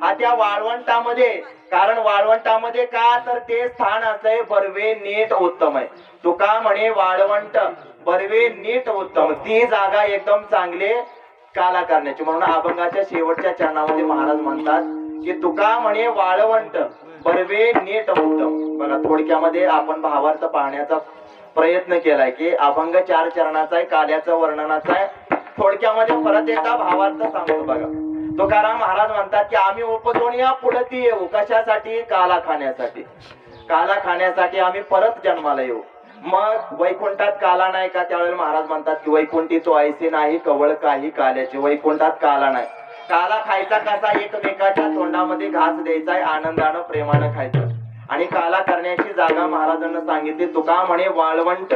हा त्या वाळवंटामध्ये, कारण वाळवंटामध्ये का तर ते स्थान असंय बर्वे नीट उत्तम आहे. तुका म्हणे वाळवंट बर्वे नीट उत्तम, ती जागा एकदम चांगले काला करण्याची. म्हणून अभंगाच्या शेवटच्या चरणामध्ये महाराज म्हणतात की तुका म्हणे वाळवंट बर्वे नीट उत्तम. बघा, थोडक्यामध्ये आपण भावार्थ पाहण्याचा प्रयत्न केलाय की अभंग 4 चरणाचा आहे, काल्याचं वर्णनाचा आहे. थोडक्यामध्ये परत एकदा भावार्थ सांगतो. बघा, तुकाराम महाराज म्हणतात की आम्ही उपजून या पुढती येऊ, कशासाठी, काला खाण्यासाठी. काला खाण्यासाठी आम्ही परत जन्माला येऊ. मग वैकुंठात काला नाही का, त्यावेळेला महाराज म्हणतात की वैकुंठी तो ऐसे नाही कवळ काही काल्याचे. वैकुंठात काला नाही. काला खायचा कसा, एकमेकाच्या तोंडामध्ये घास द्यायचा, आनंदानं प्रेमानं खायचं. आणि काला करण्याची जागा महाराजांना सांगितली. तुका म्हणे वाळवंट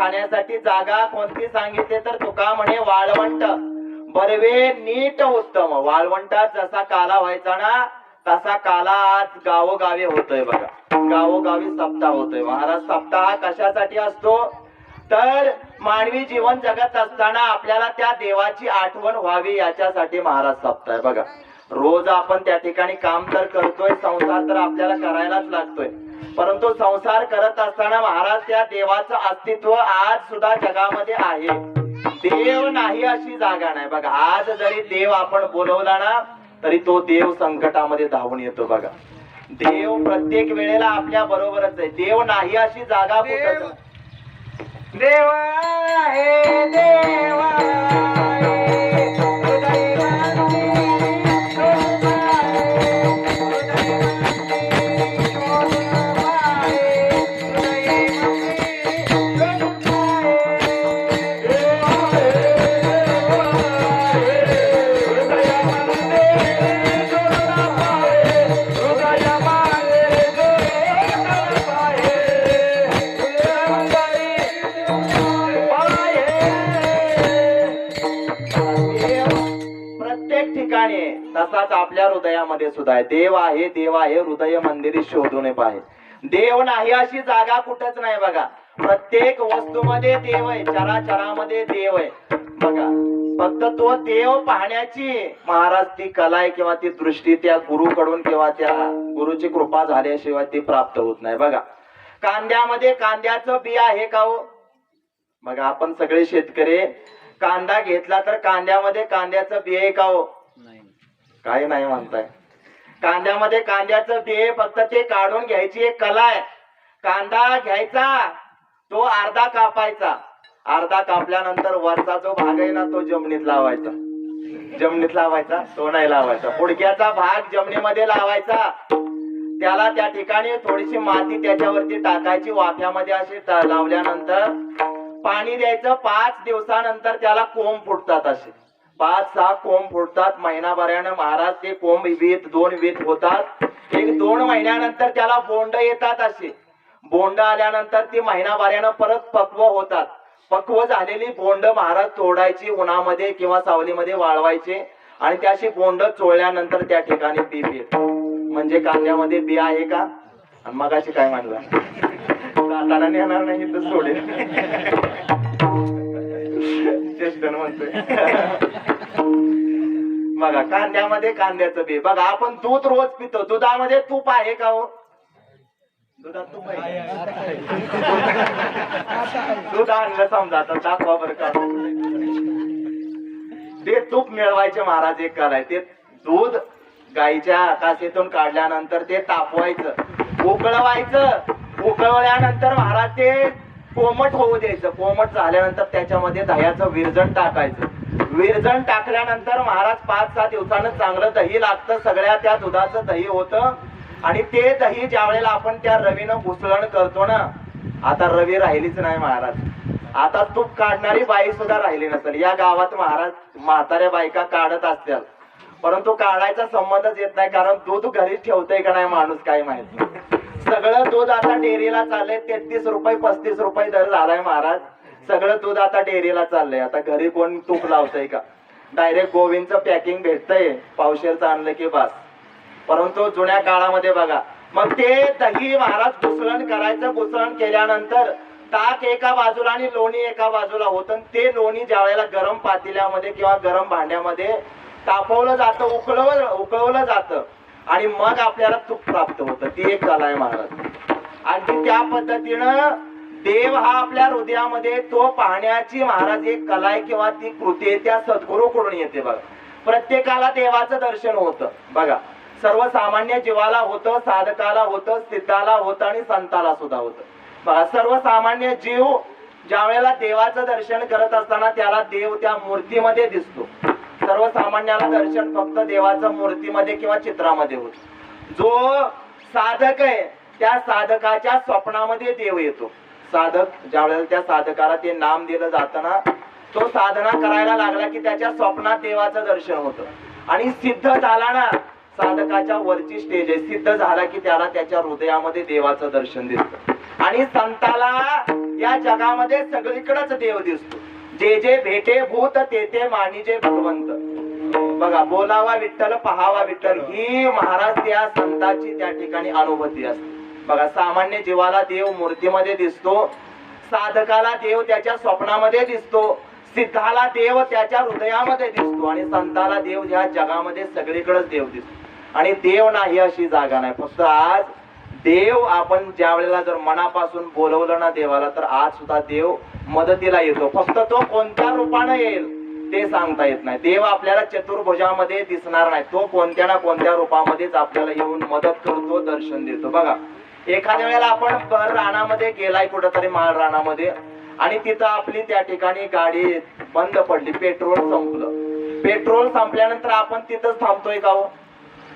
खाण्यासाठी जागा कोणती सांगितली तर तुका म्हणे वाळवंट बरवे नीट उत्तम. वाळवंटात जसा काला व्हायचा ना तसा काला आज गावोगावी होतोय बघा. गावोगावी सप्ताह होतोय. महाराज सप्ताह हा कशासाठी असतो तर मानवी जीवन जगत असताना आपल्याला त्या देवाची आठवण व्हावी याच्यासाठी महाराज सप्ताह आहे बघा. रोज आपण त्या ठिकाणी काम तर करतोय, संसार तर आपल्याला करायलाच लागतोय, परंतु संसार करत असताना महाराज त्या देवाचं अस्तित्व आज सुद्धा जगामध्ये आहे. देव नाही अशी जागा नाही बघा. आज जरी देव आपण बोलवला ना तरी तो देव संकटामध्ये धावून येतो बघा. देव प्रत्येक वेळेला आपल्या बरोबरच आहे. देव नाही अशी जागा कुठंच नाही. देवा हे देवा प्रत्येक ठिकाणी आहे. तसाच आपल्या हृदयामध्ये सुद्धा आहे. देव आहे, देव आहे, हृदय मंदिरी शोधून पाहे. देव नाही अशी जागा कुठंच नाही बघा. प्रत्येक वस्तूमध्ये देव आहे, चराचरामध्ये देव आहे बघा. फक्त तो देव पाहण्याची महाराज ती कला आहे किंवा ती दृष्टी त्या गुरुकडून किंवा त्या गुरुची कृपा झाल्याशिवाय ती प्राप्त होत नाही बघा. कांद्यामध्ये कांद्याचं बी आहे का हो बघा. आपण सगळे शेतकरी कांदा घेतला तर कांद्यामध्ये कांद्याचं बी आहे का हो काही नाही म्हणताय. कांद्यामध्ये कांद्याचं बी फक्त ते काढून घ्यायची एक कला आहे. कांदा घ्यायचा, तो अर्धा कापायचा, अर्धा कापल्यानंतर वरचा जो भाग आहे ना तो जमिनीत लावायचा. जमिनीत लावायचा, तो नाही लावायचा. पुडक्याचा भाग जमिनीमध्ये लावायचा. त्याला त्या ठिकाणी थोडीशी माती त्याच्यावरती टाकायची. वाफ्यामध्ये अशी लावल्यानंतर पाणी द्यायचं. 5 दिवसानंतर त्याला कोंब फुटतात. असे 5-6 कोंब फुटतात. महिनाभरानं महाराज ते कोंब वीत 2 वीत होतात. 1-2 महिन्यानंतर त्याला बोंड येतात. असे बोंड आल्यानंतर ती महिनाभरानं परत पक्व होतात. पक्व झालेली बोंड महाराज तोडायची, उन्हामध्ये किंवा सावलीमध्ये वाळवायचे आणि त्याशी बोंड चोळल्यानंतर त्या ठिकाणी बी येतं. म्हणजे कांद्यामध्ये बी आहे का. आणि मग अशी काय म्हणलं जाताना नेणार नाही तर सोडेल चेष्टन म्हणतोय बघा. कांद्यामध्ये कांद्याचं बी बघा. आपण दूध रोज पितो, दुधामध्ये तूप आहे का हो. दुधात तूप आहे. दूध आणलं समजा आता दाखवा बरं का. ते तूप मिळवायचे महाराज एक कला आहे. ते दूध गाईच्या कासेतून काढल्यानंतर ते तापवायचं, उकळवायचं. उकळवल्यानंतर महाराज ते कोमट होऊ द्यायचं. कोमट झाल्यानंतर त्याच्यामध्ये दह्याचं विरजण टाकायचं. विरजण टाकल्यानंतर महाराज 5-6 दिवसानं चांगलं दही लागतं. सगळ्या त्या दुधाचं दही होतं. आणि ते दही ज्या वेळेला आपण त्या रवीनं घुसळण करतो ना, आता रवी राहिलीच नाही महाराज. आता तूप काढणारी बाई सुद्धा राहिली नसेल. या गावात महाराज म्हाताऱ्या बायका काढत असतात, परंतु काढायचा संबंधच येत नाही. कारण दूध घरी ठेवतोय का नाही माणूस काय माहिती. सगळं दूध आता डेअरीला चाललंय. 33 रुपये 35 रुपये दर झालाय महाराज. सगळं दूध आता डेअरीला चाललंय. आता घरी कोण तूप लावतंय का. डायरेक्ट गोविंदचं पॅकिंग भेटतंय, पावशेरचं आणलं की बस. परंतु जुन्या काळामध्ये बघा मग ते दही महाराज घुसळण करायचं. घुसळण केल्यानंतर ताक एका बाजूला आणि लोणी एका बाजूला होतं. ते लोणी ज्या वेळेला गरम पातेल्यामध्ये किंवा गरम भांड्यामध्ये तापवलं जातं, उकळवलं जातं आणि मग आपल्याला तूप प्राप्त होतं. ती एक कला आहे महाराज. आणि त्या पद्धतीनं देव हा आपल्या हृदयामध्ये तो पाहण्याची महाराज एक कला आहे किंवा ती कृती आहे. त्या सद्गुरूकडून येते बघा. प्रत्येकाला देवाचं दर्शन होतं बघा. सर्वसामान्य जीवाला होतं, साधकाला होतं, सिद्धाला होतं आणि संताला सुद्धा होतं बघा. सर्वसामान्य जीव ज्या वेळेला देवाचं दर्शन करत असताना त्याला देव त्या मूर्तीमध्ये दिसतो. सर्वसामान्याला दर्शन फक्त देवाचं मूर्तीमध्ये किंवा चित्रामध्ये होत. जो साधक आहे त्या साधकाच्या स्वप्नामध्ये देव येतो. साधक ज्या वेळेला त्या साधकाला ते नाम दिलं जातं ना, तो साधना करायला लागला की त्याच्या स्वप्नात देवाचं दर्शन होतं. आणि सिद्ध झाला ना, साधकाच्या वरची स्टेज आहे, सिद्ध झाला की त्याला त्याच्या हृदयामध्ये देवाचं दर्शन दिसतं. आणि संताला या जगामध्ये सगळीकडेच देव दिसतो. जे जे भेटे भूत ते ते मानिजे भगवंत. बघा, बोलावा विठ्ठल पहावा विठ्ठल ही महाराज त्या संताची त्या ठिकाणी अनुभूती असते. बघा, सामान्य जीवाला देव मूर्तीमध्ये दिसतो, साधकाला देव त्याच्या स्वप्नामध्ये दिसतो, सिद्धाला देव त्याच्या हृदयामध्ये दिसतो आणि संताला देव या जगामध्ये सगळीकडेच देव दिसतो. आणि देव नाही अशी जागा नाही. फक्त आज देव आपण ज्या वेळेला जर मनापासून बोलवलं ना देवाला, तर आज सुद्धा देव मदतीला येतो. फक्त तो कोणत्या रूपाने येईल ते सांगता येत नाही. देव आपल्याला चतुर्भुजामध्ये दिसणार नाही, तो कोणत्या ना कोणत्या रूपामध्येच आपल्याला येऊन मदत करतो, दर्शन देतो. बघा, एखाद्या वेळेला आपण भर रानामध्ये गेलाय, कुठंतरी माळ रानामध्ये, आणि तिथं आपली त्या ठिकाणी गाडी बंद पडली, पेट्रोल संपलं. पेट्रोल संपल्यानंतर आपण तिथंच थांबतोय का हो?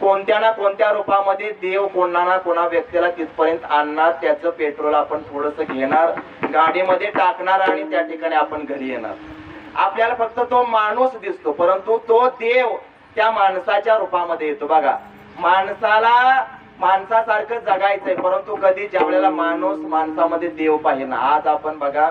कोणत्या ना कोणत्या रूपामध्ये देव कोणा ना कोणा व्यक्तीला तिथपर्यंत आणणार, त्याचं पेट्रोल आपण थोडस घेणार, गाडीमध्ये टाकणार आणि त्या ठिकाणी आपण घरी येणार. आपल्याला फक्त तो माणूस दिसतो, परंतु तो देव त्या माणसाच्या रूपामध्ये येतो. बघा, माणसाला माणसासारखं जगायचंय, परंतु कधी ज्या वेळेला माणूस माणसामध्ये देव पाहिजे ना. आज आपण बघा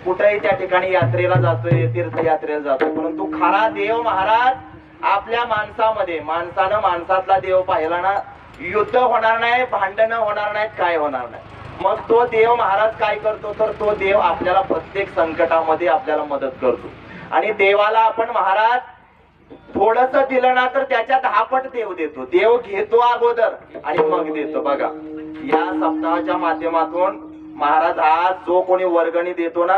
कुठेही त्या ठिकाणी यात्रेला जातोय, तीर्थयात्रेला जातोय, परंतु खरा देव महाराज आपल्या माणसामध्ये. माणसानं माणसातला देव पाहिला ना, युद्ध होणार नाही, भांडणं होणार नाहीत, काय होणार नाही. मग तो देव महाराज काय करतो, तर तो देव आपल्याला प्रत्येक संकटामध्ये आपल्याला मदत करतो. आणि देवाला आपण महाराज थोडस दिलं ना, तर त्याच्या 10 पट देव देतो. देव घेतो अगोदर आणि मग देतो. बघा, या सप्ताहाच्या माध्यमातून महाराज आज जो कोणी वर्गणी देतो ना,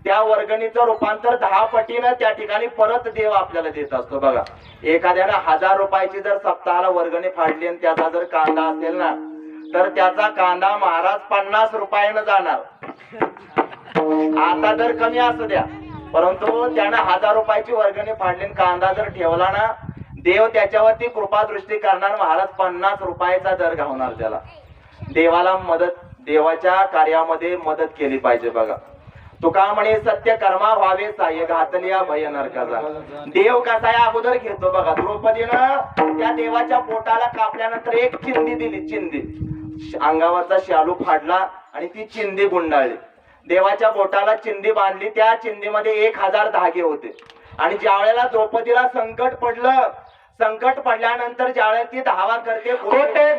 त्या वर्गणीचं रूपांतर 10 पटीनं त्या ठिकाणी परत देव आपल्याला देत असतो. बघा, एखाद्यानं 1000 रुपयाची जर सप्ताहाला वर्गणी फाडली आणि त्याचा जर कांदा असेल ना, तर त्याचा कांदा महाराज 50 रुपयानं जाणार. आता जर कमी असू द्या, परंतु त्यानं 1000 रुपयाची वर्गणी फाडली आणि कांदा जर ठेवला ना, देव त्याच्यावरती कृपा दृष्टी करणार, महाराज 50 रुपयाचा दर घावणार त्याला. देवाला मदत, देवाच्या कार्यामध्ये मदत केली पाहिजे. बघा, तुका म्हणे सत्य कर्मा व्हावे साह्य घातलिया भय नरकाचा. देव कसा आहे अगोदर घेतो. बघा, द्रौपदीनं त्या देवाच्या पोटाला कापल्यानंतर एक चिंदी दिली. चिंदी, अंगावरचा शालू फाडला आणि ती चिंदी गुंडाळली. देवाच्या बोटाला चिंदी बांधली, त्या चिंदीमध्ये 1000 धागे होते. आणि ज्या वेळेला द्रौपदीला संकट पडलं, संकट पडल्यानंतर ज्या वेळेला ती धावा करते, कुठे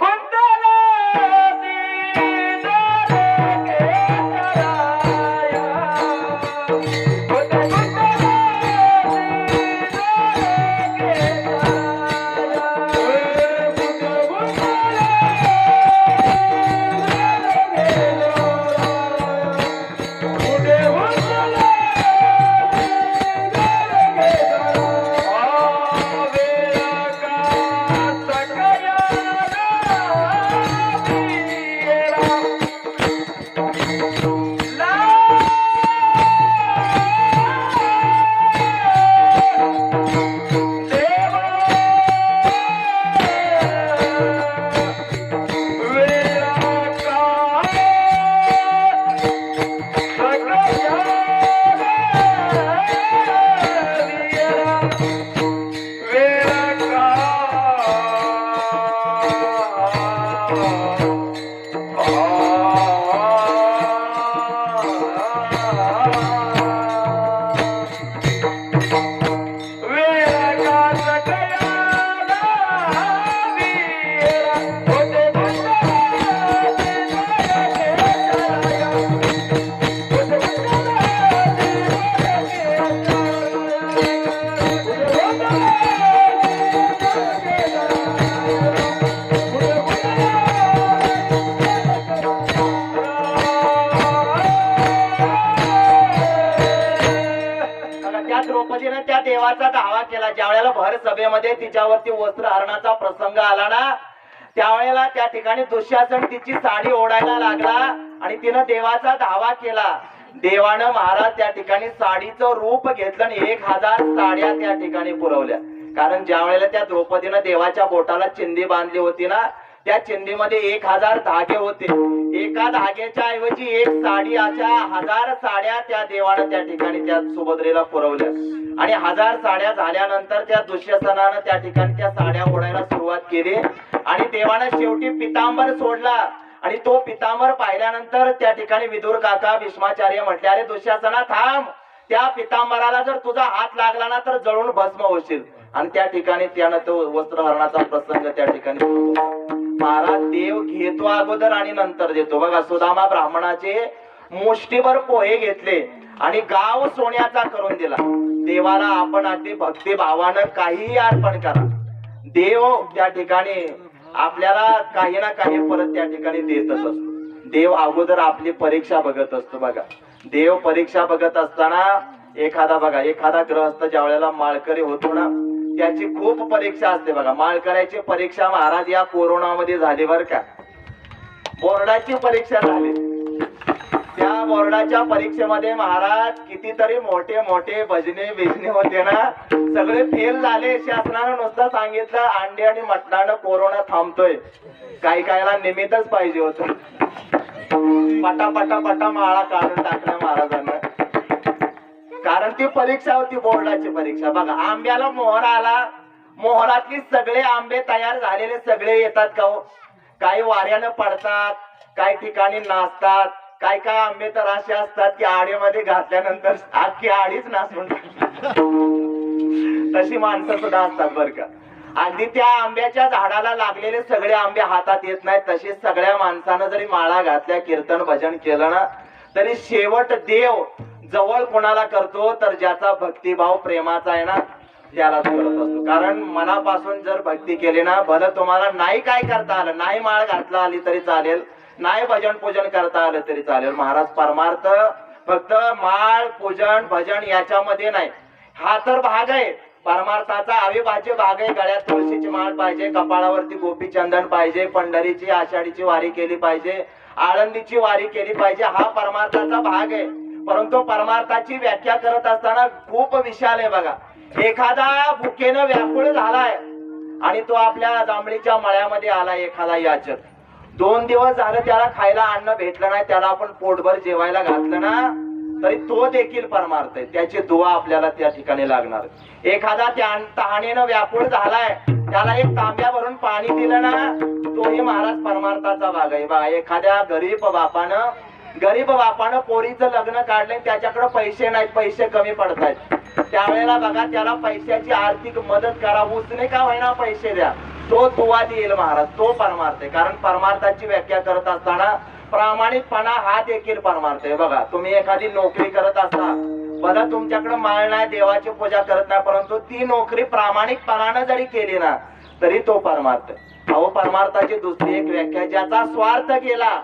द्रौपदीने त्या देवाचा दावा केला. ज्या वेळेला भर सभेमध्ये तिच्यावरती वस्त्रहरणाचा प्रसंग आला ना, त्यावेळेला त्या ठिकाणी दुःशासन तिची साडी ओढायला लागला आणि तिनं देवाचा दावा केला. देवानं महाराज त्या ठिकाणी साडीचं रूप घेतलं आणि 1000 साड्या त्या ठिकाणी पुरवल्या. कारण ज्या वेळेला त्या द्रौपदीनं देवाच्या बोटाला चिंदी बांधली होती ना, त्या चिंदीमध्ये 1000 धागे होते. एका धाग्याच्या ऐवजी एक साडी, अशा 1000 साड्या त्या देवानं त्या ठिकाणी त्या सुभद्रेला पुरवल्या. आणि 1000 साड्या झाल्यानंतर त्या दुःशासनानं त्या ठिकाणी त्या साड्या ओढायला सुरुवात केली आणि देवानं शेवटी पितांबर सोडला आणि तो पितांबर पाहिल्यानंतर त्या ठिकाणी विदुर काका भीष्माचार्य म्हटले, अरे दुःशासना थांब, त्या पितांबराला जर तुझा हात लागला ना तर जळून भस्म होशील. आणि त्या ठिकाणी त्यानं तो वस्त्रहरणाचा प्रसंग त्या ठिकाणी महाराज देव घेतो अगोदर आणि नंतर देतो. बघा सुदामा ब्राह्मणाचे मुष्टीभर पोहे घेतले आणि गाव सोन्याचा करून दिला. देवाला आपण अगदी भक्ती भावानं काहीही अर्पण करा, देव त्या ठिकाणी आपल्याला काही ना काही परत त्या ठिकाणी देतच असतो. देव अगोदर आपली परीक्षा बघत असतो. बघा देव परीक्षा बघत असताना एखादा ग्रहस्थ ज्या वेळेला माळकरी होतो ना त्याची खूप परीक्षा असते. बघा माळकऱ्याची परीक्षा महाराज या कोरोनामध्ये झाली बर का. बोर्डाची परीक्षा झाली. त्या बोर्डाच्या परीक्षेमध्ये महाराज कितीतरी मोठे मोठे भजने बिजने होते ना, सगळे फेल झाले. शासनानं नुसतं सांगितलं अंडे आणि मटणानं कोरोना थांबतोय. काही कायला निमित्तच पाहिजे होतं. पटा माळा काढून टाकल्या महाराजांना, कारण ती परीक्षा होती बोर्डाची परीक्षा. बघा आंब्याला मोहर आला, मोहरातली सगळे आंबे तयार झालेले सगळे येतात का हो? काही वाऱ्यानं पडतात, काही ठिकाणी नाचतात, काय काय आंबे तर असे असतात की आडीमध्ये घातल्यानंतर अख्खी आडीच नाचून तशी माणसं सुद्धा असतात बर का. अगदी त्या आंब्याच्या झाडाला लागलेले सगळे आंबे हातात येत नाहीत. तसेच सगळ्या माणसानं जरी माळा घातल्या, कीर्तन भजन केलं ना, तरी शेवट देव जवळ कोणाला करतो तर ज्याचा भक्तिभाव प्रेमाचा आहे ना त्यालाच करत असतो. कारण मनापासून जर भक्ती केली ना, भलं तुम्हाला नाही काय करता आलं, नाही माळ घातला आली तरी चालेल, नाही भजन पूजन करता आलं तरी चालेल. महाराज परमार्थ फक्त माळ पूजन भजन याच्यामध्ये नाही, हा तर भाग आहे. परमार्थाचा अविभाज्य भाग आहे. गळ्यात तुळशीची माळ पाहिजे, कपाळावरती गोपी चंदन पाहिजे, पंढरीची आषाढीची वारी केली पाहिजे, आळंदीची वारी केली पाहिजे, हा परमार्थाचा भाग आहे. परंतु परमार्थाची व्याख्या करत असताना खूप विशाल आहे. बघा एखादा भुकेनं व्याकुळ झालाय आणि तो आपल्या जांभळीच्या मळ्यामध्ये आला, एखादा याचक 2 दिवस झालं त्याला खायला अन्न भेटलं नाही, त्याला आपण पोटभर जेवायला घातलं ना तरी तो देखील परमार्थ आहे. त्याची दुआ आपल्याला त्या ठिकाणी लागणार. एखादा त्या तहानेनं व्याकुळ झालाय, त्याला एक तांब्या भरून पाणी दिलं ना, तोही महाराज परमार्थाचा भाग आहे. बघा एखाद्या गरीब बापानं पोरीचं लग्न काढलंय, त्याच्याकडे पैसे नाहीत, पैसे कमी पडतायत, त्यावेळेला बघा त्याला पैशाची आर्थिक मदत करा, उसने का होईना पैसे द्या, तो दुवा देईल महाराज, तो परमार्थ आहे. कारण परमार्थाची व्याख्या करत असताना प्रामाणिकपणा हा देखील परमार्थ आहे. बघा तुम्ही एखादी नोकरी करत असता, भलं तुमच्याकडे माळ नाही, देवाची पूजा करत नाही, परंतु ती नोकरी प्रामाणिकपणानं जरी केली ना तरी तो परमार्थ आहे. अहो परमार्थाची दुसरी एक व्याख्या, ज्याचा स्वार्थ गेला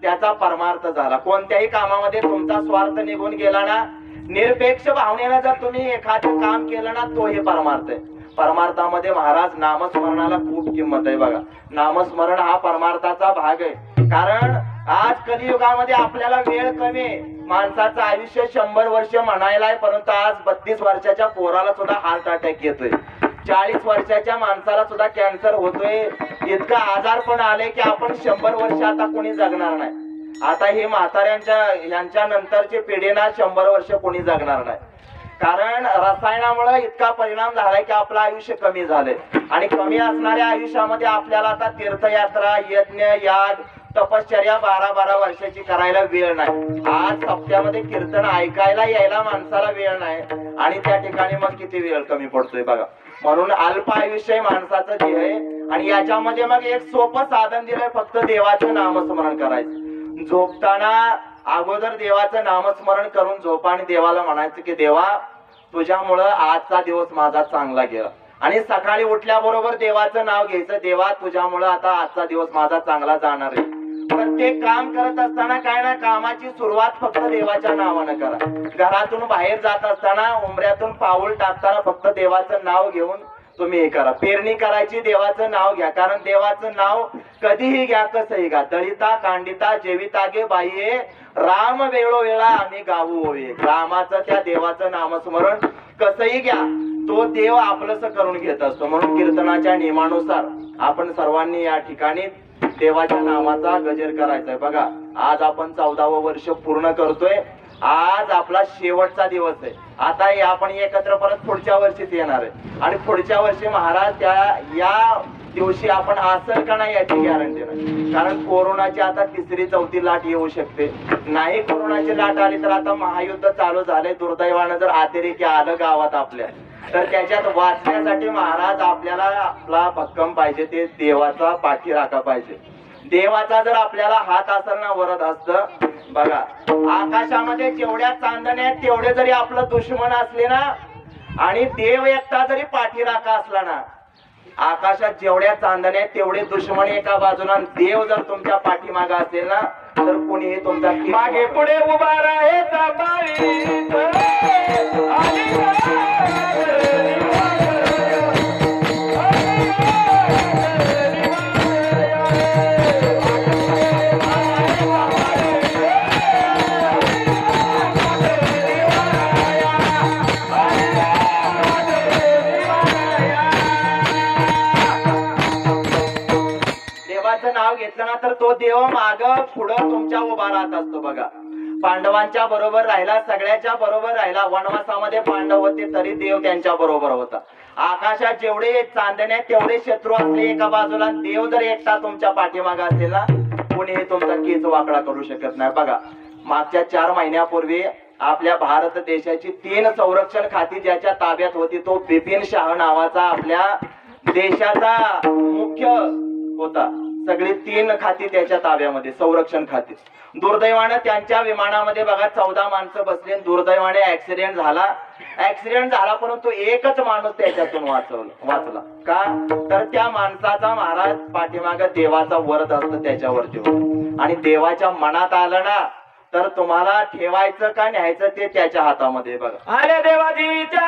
त्याचा परमार्थ झाला. कोणत्याही कामामध्ये तुमचा स्वार्थ निघून गेला ना, निरपेक्ष भावनेनं जर तुम्ही एखादं काम केलं ना, तो हे परमार्थ आहे. परमार्थामध्ये महाराज नामस्मरणाला खूप किंमत आहे. बघा नामस्मरण हा परमार्थाचा भाग आहे. कारण आज कलियुगामध्ये आपल्याला वेळ कमी आहे. माणसाचं आयुष्य 100 वर्ष म्हणायला आहे, परंतु आज 32 वर्षाच्या पोराला सुद्धा हार्ट अटॅक येतोय, 40 वर्षाच्या माणसाला सुद्धा कॅन्सर होतोय. इतका आजार पण आले की आपण 100 वर्ष आता कोणी जगणार नाही. आता हे यांच्या नंतरची पिढीना 100 वर्ष कोणी जगणार नाही. कारण रसायनामुळे इतका परिणाम झालाय की आपलं आयुष्य कमी झालंय. आणि कमी असणाऱ्या आयुष्यामध्ये आपल्याला आता तीर्थयात्रा, यज्ञ, याग, तपश्चर्या 12-12 वर्षाची करायला वेळ नाही. आज हप्त्यामध्ये कीर्तन ऐकायला यायला माणसाला वेळ नाही, आणि त्या ठिकाणी मग किती वेळ कमी पडतोय बघा. म्हणून अल्प आयुष्य माणसाचं जे आहे, आणि याच्यामध्ये मग एक सोपं साधन दिलंय, फक्त देवाचं नामस्मरण करायचं. झोपताना अगोदर देवाचं नामस्मरण करून झोपा आणि देवाला म्हणायचं की देवा तुझ्यामुळं आजचा दिवस माझा चांगला गेला. आणि सकाळी उठल्याबरोबर देवाचं नाव घ्यायचं, देवा तुझ्यामुळं आता आजचा दिवस माझा चांगला जाणार आहे. प्रत्येक काम करत असताना काय ना कामाची सुरुवात फक्त देवाच्या नावानं करा. घरातून बाहेर जात असताना, उंबऱ्यातून पाऊल टाकताना फक्त देवाचं नाव घेऊन तुम्ही हे करा. पेरणी करायची, देवाचं नाव घ्या, कारण देवाचं नाव कधीही घ्या, कसंही घ्या. दळिता कांडिता जेविता गे बाईये, राम वेळोवेळा आम्ही गाऊ होये. रामाचं त्या देवाचं नामस्मरण कसंही घ्या, तो देव आपलंस करून घेत असतो. म्हणून कीर्तनाच्या नियमानुसार आपण सर्वांनी या ठिकाणी देवाच्या नामाचा गजर करायचा आहे. बघा आज आपण 14वं वर्ष पूर्ण करतोय, आज आपला शेवटचा दिवस आहे. आता आपण एकत्र परत पुढच्या वर्षीच येणार आहे, आणि पुढच्या वर्षी महाराज या दिवशी आपण असेल का नाही याची गॅरंटी नाही. कारण कोरोनाची आता 3री 4थी लाट येऊ शकते. नाही कोरोनाची लाट आली तर आता महायुद्ध चालू झाले. दुर्दैवानं जर अतिरेकी आलं गावात आपल्या तर त्याच्यात वाचण्यासाठी महाराज आपल्याला आपला भक्कम पाहिजे, ते देवाचा पाठीराखा पाहिजे. देवाचा जर आपल्याला हात असेल ना वरद असत. बघा आकाशामध्ये जेवढ्या चांदण्या आहेत तेवढे जरी आपलं दुश्मन असले ना आणि देव एकटा जरी पाठीराखा असला ना, आकाशात जेवढ्या चांदण्या आहेत तेवढे दुश्मन एका बाजूला, देव जर तुमच्या पाठीमागे असेल ना तर कोणीही तुमचा मागे पुढे उभा राहे नाव घेतलं ना तर तो देव माग पुढं तुमच्या उभा राहत असतो. बघा पांडवांच्या बरोबर राहिला, सगळ्याच्या बरोबर राहिला. वनवासामध्ये पांडव होते तरी देव त्यांच्या बरोबर होता. आकाशात जेवढे चांदण्या तेवढे शत्रू असले एका बाजूला, देव जर एकटा तुमच्या पाठीमागे असेल ना कोणीही तुमचा केस वाकडा करू शकत नाही. बघा मागच्या 4 महिन्यापूर्वी आपल्या भारत देशाची 3 संरक्षण खाती ज्याच्या ताब्यात होती तो बिपिन शाह नावाचा आपल्या देशाचा मुख्य होता. सगळी 3 खाती त्याच्या ताब्यामध्ये, संरक्षण खाती. दुर्दैवाने त्यांच्या विमानामध्ये बघा 14 माणसं बसली. दुर्दैवाने ऍक्सिडेंट झाला परंतु एकच माणूस त्याच्यातून वाचला. का तर त्या माणसाचा महाराज पाठीमागे देवाचा वरद असतो त्याच्यावरती होता. आणि देवाच्या मनात आलं ना तर तुम्हाला ठेवायचं का न्यायचं ते त्याच्या हातामध्ये. बघा आले देवाजीच्या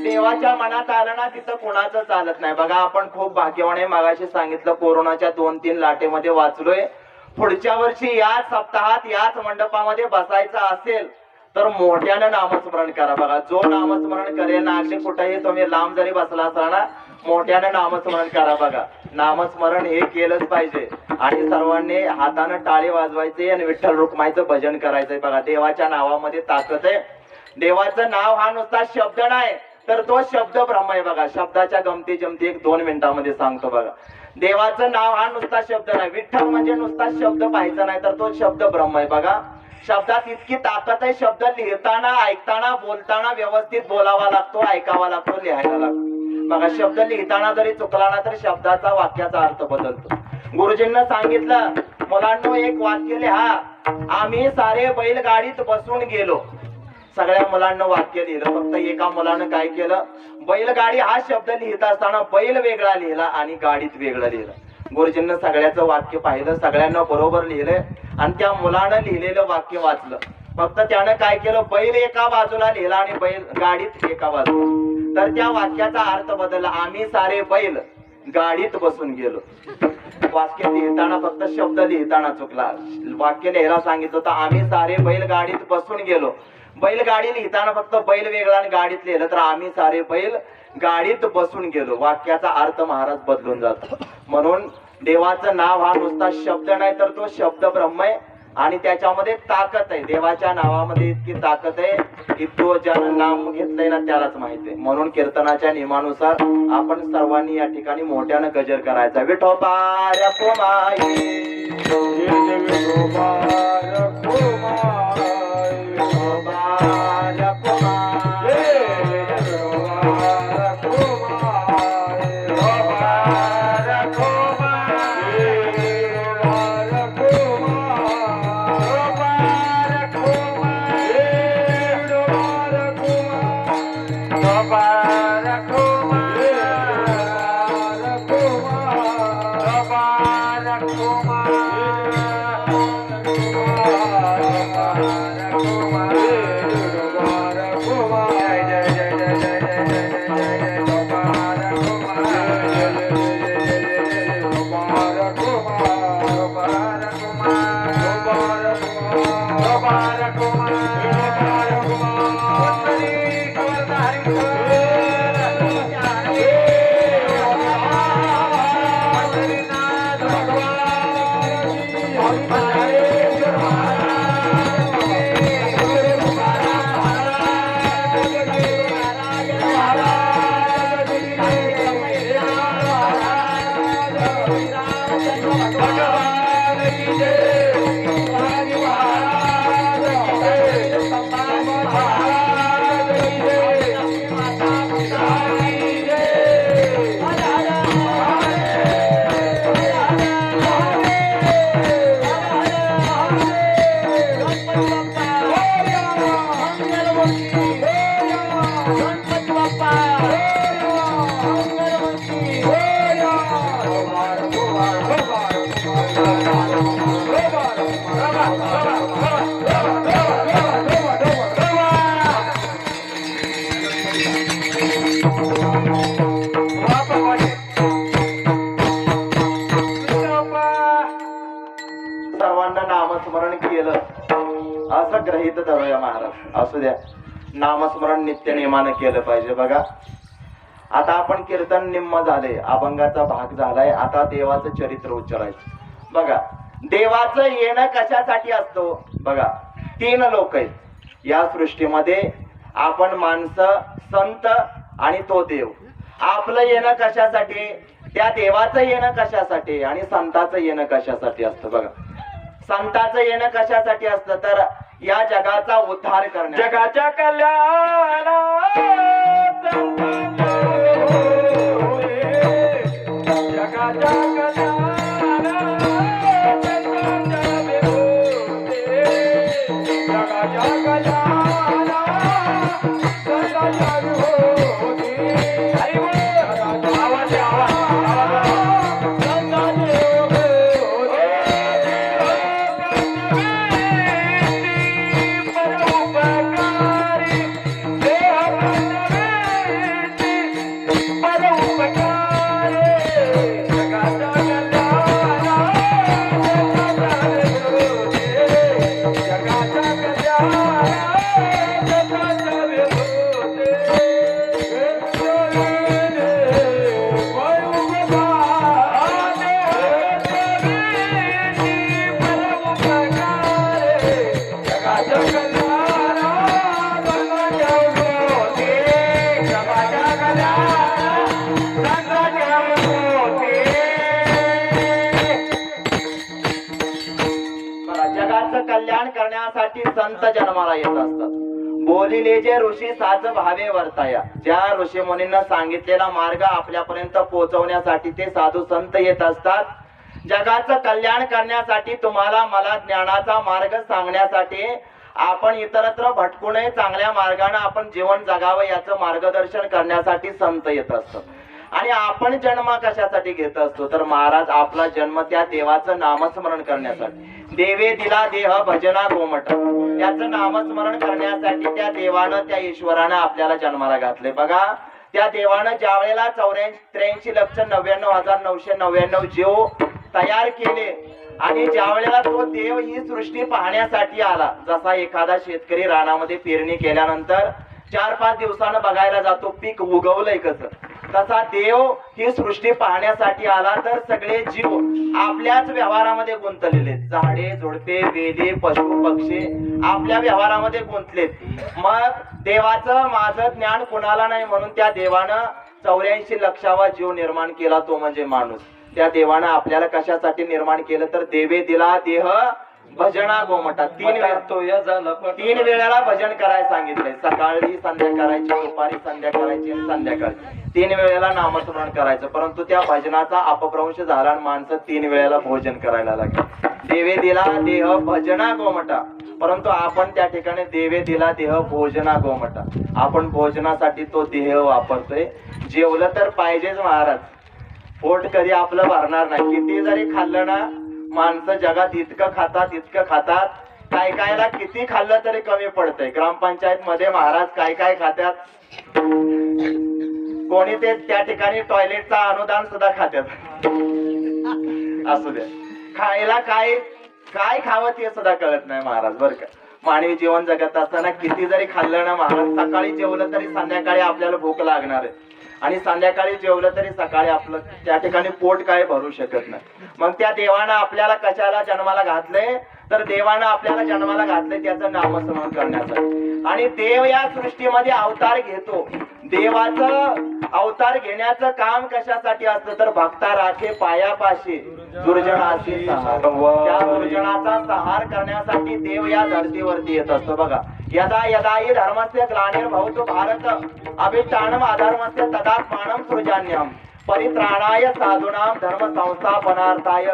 देवाच्या मनात आलं ना तिथं कोणाचं चालत नाही. बघा आपण खूप भाग्यवान आहे. मागाशी सांगितलं कोरोनाच्या 2-3 लाटेमध्ये वाचलोय. पुढच्या वर्षी याच सप्ताहात याच मंडपामध्ये बसायचं असेल तर मोठ्यानं नामस्मरण करा. बघा जो नामस्मरण करेल ना, अगदी कुठेही तुम्ही लांब जरी बसला असला ना मोठ्यानं नामस्मरण करा. बघा नामस्मरण हे केलंच पाहिजे. आणि सर्वांनी हातानं टाळी वाजवायचे आणि विठ्ठल रुक्माईचं भजन करायचंय. बघा देवाच्या नावामध्ये ताकद आहे. देवाचं नाव हा नुसता शब्द नाही तर तो शब्द ब्रह्म आहे. बघा शब्दाच्या गमती जमती 1-2 मिनिटांमध्ये सांगतो. बघा देवाचं नाव हा नुसता शब्द नाही. विठ्ठल म्हणजे नुसता शब्द पाहायचा नाही तर तो शब्द ब्रह्म आहे. बघा शब्दात इतकी ताकद आहे. शब्द लिहिताना, ऐकताना, बोलताना व्यवस्थित बोलावा लागतो, ऐकावा लागतो, लिहायला लागतो. बघा शब्द लिहिताना जरी चुकला ना तर शब्दाचा, वाक्याचा अर्थ बदलतो. गुरुजींना सांगितलं मुलांनो एक वाक्य लिहा. आम्ही सारे बैलगाडीत बसून गेलो. सगळ्या मुलांना वाक्य लिहिलं. फक्त एका मुलानं काय केलं, बैलगाडी हा शब्द लिहित असताना बैल वेगळा लिहिला आणि गाडीत वेगळं लिहिलं. गुरुजींना सगळ्याचं वाक्य पाहिलं, सगळ्यांना बरोबर लिहिलंय आणि त्या मुलानं लिहिलेलं वाक्य वाचलं. फक्त त्यानं काय केलं, बैल एका बाजूला लिहिला आणि बैल गाडीत एका बाजूला. तर त्या वाक्याचा अर्थ बदलला. आम्ही सारे बैल गाडीत बसून गेलो. वाक्य लिहिताना फक्त शब्द लिहिताना चुकला. वाक्य लिहायला सांगितलं होतं आम्ही सारे बैल गाडीत बसून गेलो. बैलगाडी लिहिताना फक्त बैल वेगळा आणि गाडीत लिहिलं तर आम्ही सारे बैल गाडीत बसून गेलो. वाक्याचा अर्थ महाराज बदलून जातो. म्हणून देवाचं नाव हा नुसता शब्द नाही तर तो शब्द ब्रह्म आहे आणि त्याच्यामध्ये ताकद आहे. देवाच्या नावामध्ये इतकी ताकद आहे की तो ज्यानं नाम घेतलंय ना त्यालाच माहिती आहे. म्हणून कीर्तनाच्या नियमानुसार आपण सर्वांनी या ठिकाणी मोठ्यानं गजर करायचा. विठोबा रखुमाई, विठोबा रखुमाई, Kumar सर्वांना नामस्मरण केलं असं ग्रहित धरूया महाराज. असू द्या, नामस्मरण नित्य नेमानं केलं पाहिजे. बघा आता आपण कीर्तन निम्म झाले, अभंगाचा भाग झालाय, आता देवाचं चरित्र उच्चारायचं. बघा देवाचं येणं कशासाठी असतो. बघा 3 लोक आहेत या सृष्टीमध्ये, आपण माणसं, संत आणि तो देव. आपलं येणं कशासाठी, त्या देवाचं येणं कशासाठी आणि संताचं येणं कशासाठी असतं. बघा संताचं येणं कशासाठी असतं तर या जगाचा उद्धार करण्या, जगाच्या कल्याणात जगाच्या कल्याण करण्यासाठी संत जन्माला येत असतात. बोलिले जे ऋषी साच भावे वर्ताया, ज्या ऋषी मुनींना सांगितलेला मार्ग आपल्यापर्यंत पोहोचवण्यासाठी ते साधू संत येत असतात. जगाचं कल्याण करण्यासाठी, तुम्हाला मला ज्ञानाचा मार्ग सांगण्यासाठी, आपण इतरत्र भटकू नये, चांगल्या मार्गाने आपण जीवन जगावं याचं मार्गदर्शन करण्यासाठी संत येत असतात. आणि आपण जन्म कशासाठी घेत असतो तर महाराज आपला जन्म त्या देवाचं नामस्मरण करण्यासाठी. देवे दिला देह भजना गोमट, याचं नामस्मरण करण्यासाठी त्या देवानं, त्या ईश्वरानं आपल्याला जन्माला घातले. बघा त्या देवानं ज्या वेळेला 83,99,999 जीव तयार केले आणि ज्या वेळेला तो देव ही सृष्टी पाहण्यासाठी आला, जसा एखादा शेतकरी रानामध्ये पेरणी केल्यानंतर 4-5 दिवसानं बघायला जातो पीक उगवलंय कसं, तसा देव ही सृष्टी पाहण्यासाठी आला. तर सगळे जीव आपल्याच व्यवहारामध्ये गुंतलेले, झाडे झुडपे वेली पशु पक्षी आपल्या व्यवहारामध्ये गुंतलेत. मग देवाचं माझं ज्ञान कुणाला नाही म्हणून त्या देवानं 84 लक्षावा जीव निर्माण केला, तो म्हणजे माणूस. त्या देवानं आपल्याला कशासाठी निर्माण केलं तर देवे दिला देह भजना गोमटा. 3 वेळेला भजन करायला सांगितलंय. सकाळी संध्या करायची, दुपारी संध्या करायची आणि संध्याकाळी 3 वेळेला नामस्मरण करायचं. परंतु त्या भजनाचा अपभ्रंश झाला आणि माणसं 3 वेळेला भोजन करायला लागले. देवे दिला देह भजना गोमटा, परंतु आपण त्या ठिकाणी देवे दिला देह भोजना गोमटा, आपण भोजनासाठी तो देह वापरतोय. जेवलं तर पाहिजेच महाराज, पोट कधी आपलं भरणार नाही. किती जरी खाल्लं ना, माणसं जगात इतकं खातात, काय कायला किती खाल्लं तरी कमी पडतंय. ग्रामपंचायत मध्ये महाराज काय काय खात्यात, कोणी ते त्या ठिकाणी टॉयलेटचा अनुदान सुद्धा खात्यात. असू द्या, खायला काय काय खावं ते सुद्धा कळत नाही महाराज. बरं का, मानवी जीवन जगत असताना किती जरी खाल्लं ना महाराज, सकाळी जेवलं तरी संध्याकाळी आपल्याला भूक लागणार आहे आणि संध्याकाळी जेवलं तरी सकाळी आपलं त्या ठिकाणी पोट काय भरू शकत नाही. मग त्या देवानं आपल्याला कशाला जन्माला घातलंय तर देवानं आपल्याला जन्माला घातलंय त्याचं नामस्मरण करण्यासाठी. आणि देव या सृष्टीमध्ये अवतार घेतो. देवाचं अवतार घेण्याचं काम कशासाठी असतं तर भक्ता राखे पायापाशी दुर्जनाशी सहार, त्या दुर्जनाचा सहार करण्यासाठी देव या धर्तीवरती येत असतो. बघा यदा यदा हि धर्मस्य ग्लानिर्भवतो भारत अभिष्टानम अधर्मस्य तदात्मानं सृजान्यहं परित्राणाय साधूनां धर्म संस्थापनार्थाय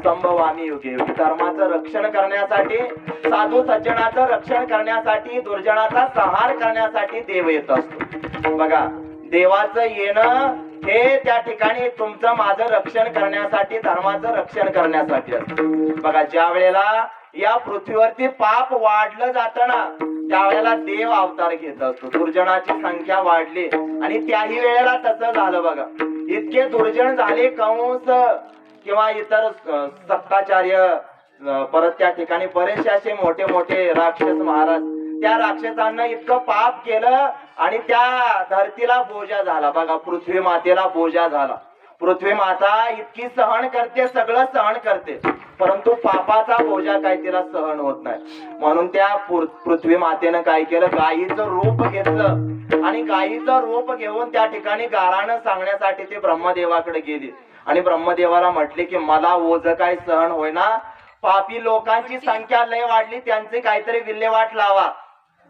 संभवामी युगे युगे. धर्माचं रक्षण करण्यासाठी, साधू सज्जनाचं रक्षण करण्यासाठी, दुर्जनाचा संहार करण्यासाठी देव येत असतो. बघा देवाचं येणं हे त्या ठिकाणी तुमचं माझं रक्षण करण्यासाठी, धर्माचं रक्षण करण्यासाठी असतं. बघा ज्या वेळेला या पृथ्वीवरती पाप वाढलं जातं ना, त्यावेळेला देव अवतार घेत असतो. दुर्जनाची संख्या वाढली आणि त्याही वेळेला तसं झालं. बघा इतके दुर्जन झाले कंस किंवा इतर सत्ताचार्य, परत त्या ठिकाणी बरेचसे असे मोठे मोठे राक्षस महाराज, त्या राक्षसांना इतकं पाप केलं आणि त्या धरतीला बोजा झाला. बघा, पृथ्वी मातेला बोजा झाला. पृथ्वी माता इतकी सहन करते, सगळं सहन करते, परंतु पापाचा बोजा काय तिला सहन होत नाही. म्हणून त्या पृथ्वी मातेनं काय केलं, गायीचं रूप घेतलं आणि गायीचं रूप घेऊन त्या ठिकाणी गारानं सांगण्यासाठी ते ब्रह्मदेवाकडे गेली आणि ब्रह्मदेवाला म्हटले की मला ओझ काय सहन होईना, पापी लोकांची संख्या लय वाढली, त्यांचे काहीतरी विल्हेवाट लावा.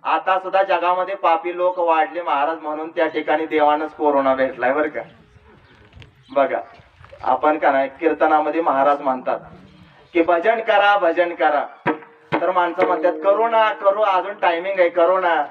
आता सुद्धा जगामध्ये पापी लोक वाढले महाराज, म्हणून त्या ठिकाणी देवानच कोरोना भेटलाय बरं का. बघा, आपण का नाही कीर्तनामध्ये महाराज म्हणतात की भजन करा भजन करा, तर माणसं म्हणतात करू ना करू, अजून टायमिंग आहे, करू ना.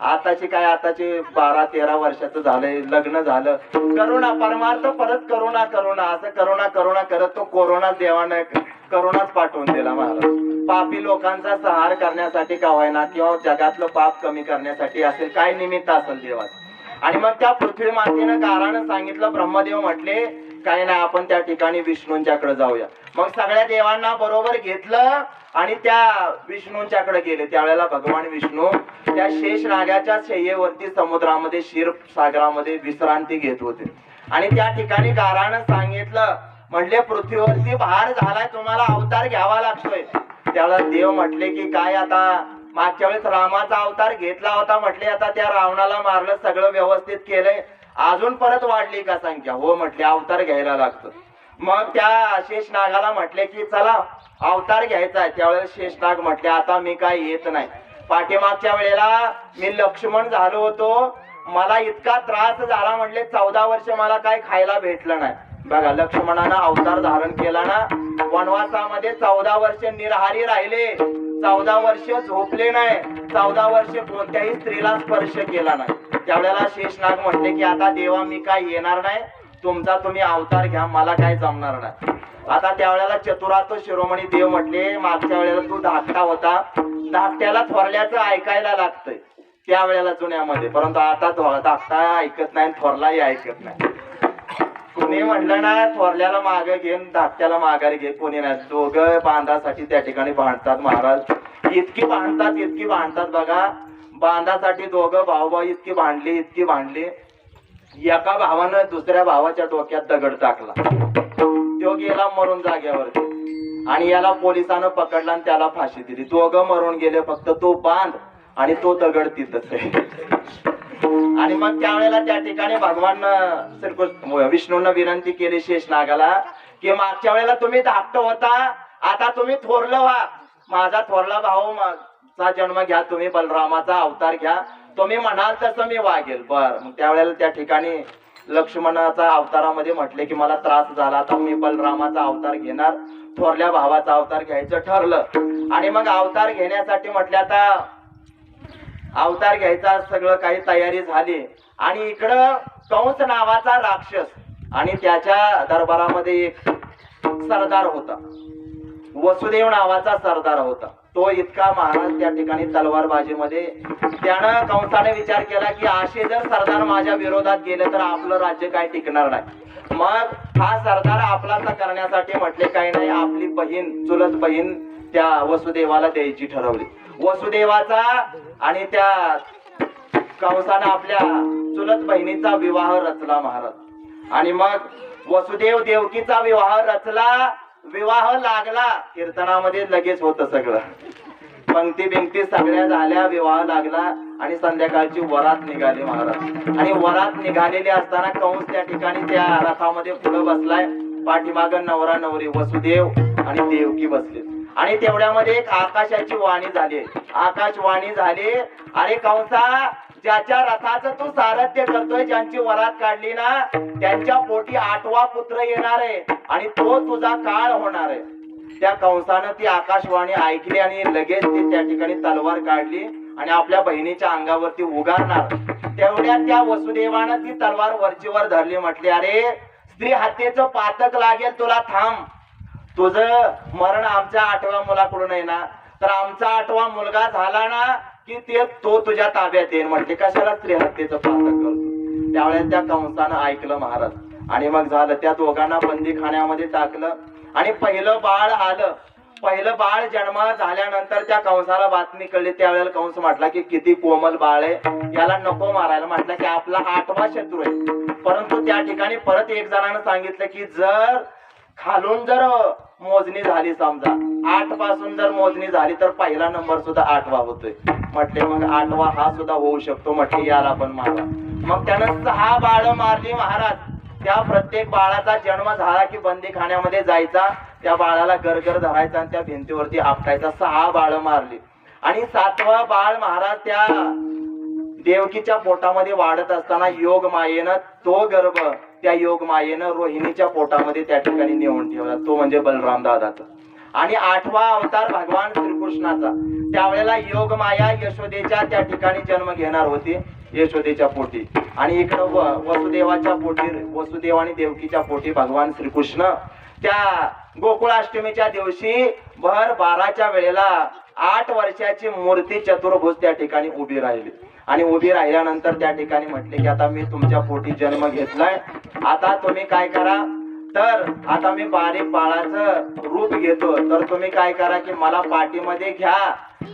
आताची काय, आताची 12-13 वर्षाचं झालंय, लग्न झालं, करोना परमार्थ परत करोना असं करोना करत तो कोरोना देवानं करोनाच पाठवून दिला महाराज. पापी लोकांचा संहार करण्यासाठी का होईना, किंवा जगातलं पाप कमी करण्यासाठी असेल, काय निमित्त असेल देवाचं. आणि मग त्या पृथ्वी मातेनं गारानं सांगितलं, ब्रह्मदेव म्हटले काय नाही, आपण त्या ठिकाणी विष्णूंच्याकडे जाऊया. मग सगळ्या देवांना बरोबर घेतलं आणि त्या विष्णूंच्याकडे गेले. त्यावेळेला भगवान विष्णू त्या शेष नागाच्या शय्येवरती समुद्रामध्ये, क्षीर सागरामध्ये विश्रांती घेत होते. आणि त्या ठिकाणी गारानं सांगितलं, म्हटले पृथ्वीवरती भार झालाय, तुम्हाला अवतार घ्यावा लागतोय. त्यावेळेला देव म्हटले की काय, आता मागच्या वेळेस रामाचा अवतार घेतला होता, म्हटले आता त्या रावणाला मारलं, सगळं व्यवस्थित केलंय, अजून परत वाढली का संख्या. हो म्हटले, अवतार घ्यायला लागतं. मग त्या शेषनागाला म्हटले की चला अवतार घ्यायचा आहे. त्यावेळेस शेषनाग म्हटले आता मी काय येत नाही. पाठीमागच्या वेळेला मी लक्ष्मण झालो होतो, मला इतका त्रास झाला, म्हटले 14 वर्ष मला काय खायला भेटलं नाही. बघा, लक्ष्मणानं अवतार धारण केला ना, वनवासामध्ये 14 वर्ष निराहारी राहिले, 14 वर्ष झोपले नाही, 14 वर्ष कोणत्याही स्त्रीला स्पर्श केला नाही. त्यावेळेला शेषनाग म्हटले की आता देवा मी काय येणार नाही, तुमचा तुम्ही अवतार घ्या, मला काय जमणार नाही. आता त्यावेळेला चतुरार्थ शिरोमणी देव म्हटले, मागच्या वेळेला तू धाकटा होता, धाकट्याला थोरल्याचं ऐकायला लागतंय त्यावेळेला जुन्यामध्ये, परंतु आता धाकटा ऐकत नाही, थोरलाही ऐकत नाही. कुणी म्हणलं ना थोरल्याला मागे घेऊन धाकट्याला माघारी घे, कोणी नाही. दोघं बांधासाठी त्या ठिकाणी भांडतात महाराज, इतकी भांडतात बघा. बांधासाठी दोघं भाऊ इतकी भांडली. एका भावानं दुसऱ्या भावाच्या डोक्यात दगड टाकला, तो गेला मरून जाग्यावरती आणि याला पोलिसानं पकडला आणि त्याला फाशी दिली. दोघं मरून गेले, फक्त तो बांध आणि तो दगड तिथंच आहे. आणि मग त्यावेळेला त्या ठिकाणी भगवान विष्णूंना विनंती केली शेषनागाला की मागच्या वेळेला तुम्ही धाकट होता, आता तुम्ही थोरलं व्हा, माझा थोरला भाऊ चा जन्म घ्या, तुम्ही बलरामाचा अवतार घ्या, तुम्ही म्हणाल तसं मी वागेल. बर, मग त्यावेळेला त्या ठिकाणी लक्ष्मणाचा अवतारामध्ये म्हटले की मला त्रास झाला, आता मी बलरामाचा अवतार घेणार, थोरल्या भावाचा अवतार घ्यायचं ठरलं. आणि मग अवतार घेण्यासाठी म्हटले, आता अवतार घ्यायचा सगळं काही तयारी झाली. आणि इकडं कंस नावाचा राक्षस आणि त्याच्या दरबारामध्ये एक सरदार होता, वसुदेव नावाचा सरदार होता. तो इतका महाराज त्या ठिकाणी तलवारबाजीमध्ये, त्यानं कंसाने विचार केला की असे जर सरदार माझ्या विरोधात गेले तर आपलं राज्य काय टिकणार नाही. मग हा सरदार आपलासा करण्यासाठी म्हटले काही नाही, आपली बहीण, चुलत बहीण त्या वसुदेवाला द्यायची ठरवली. वसुदेवाचा आणि त्या कंसानं आपल्या चुलत बहिणीचा विवाह रचला महाराज. आणि मग वसुदेव देवकीचा विवाह रचला, विवाह लागला. कीर्तनामध्ये लगेच होतं सगळं, पंक्ती बिंक्ती सगळ्या झाल्या, विवाह लागला आणि संध्याकाळची वरात निघाली महाराज. आणि वरात निघालेली असताना कंस त्या ठिकाणी त्या रथामध्ये पुढे बसलाय, पाठीमाग नवरा नवरी वसुदेव आणि देवकी बसले. आणि तेवढ्यामध्ये एक आकाशाची वाणी झाली, आकाशवाणी झाली, अरे कंसा, ज्याच्या रथाचं तू सारथ्य करतोय, ज्यांची वरात काढली ना, त्यांच्या पोटी 8वा पुत्र येणार आहे आणि तो तुझा काळ होणार आहे. त्या कंसानं ती आकाशवाणी ऐकली आणि लगेच ती त्या ठिकाणी तलवार काढली आणि आपल्या बहिणीच्या अंगावरती उगारणार. तेवढ्यात त्या वसुदेवानं ती तलवार वरचीवर धरली. म्हटली, अरे स्त्री हत्येचं पातक लागेल तुला, थांब, तुझं मरण आमच्या 8व्या मुलाकडून आहे ना, तर आमचा 8वा मुलगा झाला ना की तो तुझ्या ताब्यात येईल. म्हटले, कशाला स्त्री हत्येचं पातक करतो. त्यावेळेस त्या कंसानं ऐकलं महाराज आणि मग झालं त्या दोघांना बंदीखान्यामध्ये टाकलं आणि पहिलं बाळ आलं. पहिलं बाळ जन्म झाल्यानंतर त्या कंसाला बातमी कळली. त्यावेळेला कंस म्हटला की किती कोमल बाळ आहे, याला नको मारायला. म्हटलं की आपला 8वा शत्रू आहे. परंतु त्या ठिकाणी परत एक जणांना सांगितलं की जर खालून जर मोजणी झाली, समजा 8 पासून जर मोजणी झाली तर पहिला नंबर सुद्धा 8वा होतोय. म्हटले मग 8वा हा सुद्धा होऊ शकतो. म्हटले याला पण मारा. मग त्यानं 6 बाळ मारली महाराज. त्या प्रत्येक बाळाचा जन्म झाला की बंदीखान्यामध्ये जायचा, त्या बाळाला गरगर धरायचा आणि त्या भिंतीवरती आपटायचा. 6 बाळ मारली. आणि 7वं बाळ महाराज त्या देवकीच्या पोटामध्ये वाढत असताना योग मायेनं तो गर्भ त्या योग मायेनं रोहिणीच्या पोटामध्ये त्या ठिकाणी नेऊन ठेवला. तो म्हणजे बलराम दादाचा. आणि 8वा अवतार भगवान श्रीकृष्णाचा. त्यावेळेला योग माया यशोदेच्या त्या ठिकाणी जन्म घेणार होती, यशोदेच्या पोटी. आणि इकडं वसुदेवाच्या पोटी, वसुदेव आणि देवकीच्या पोटी भगवान श्रीकृष्ण त्या गोकुळाष्टमीच्या दिवशी भर 12च्या वेळेला 8 वर्षाची मूर्ती चतुर्भुज त्या ठिकाणी उभी राहिली. आणि उभी राहिल्यानंतर त्या ठिकाणी म्हटले की आता मी तुमच्या पोटी जन्म घेतलाय, आता तुम्ही काय करा, तर आता मी बारीक बाळाचं रूप घेतो, तर तुम्ही काय करा की मला पाठीमध्ये घ्या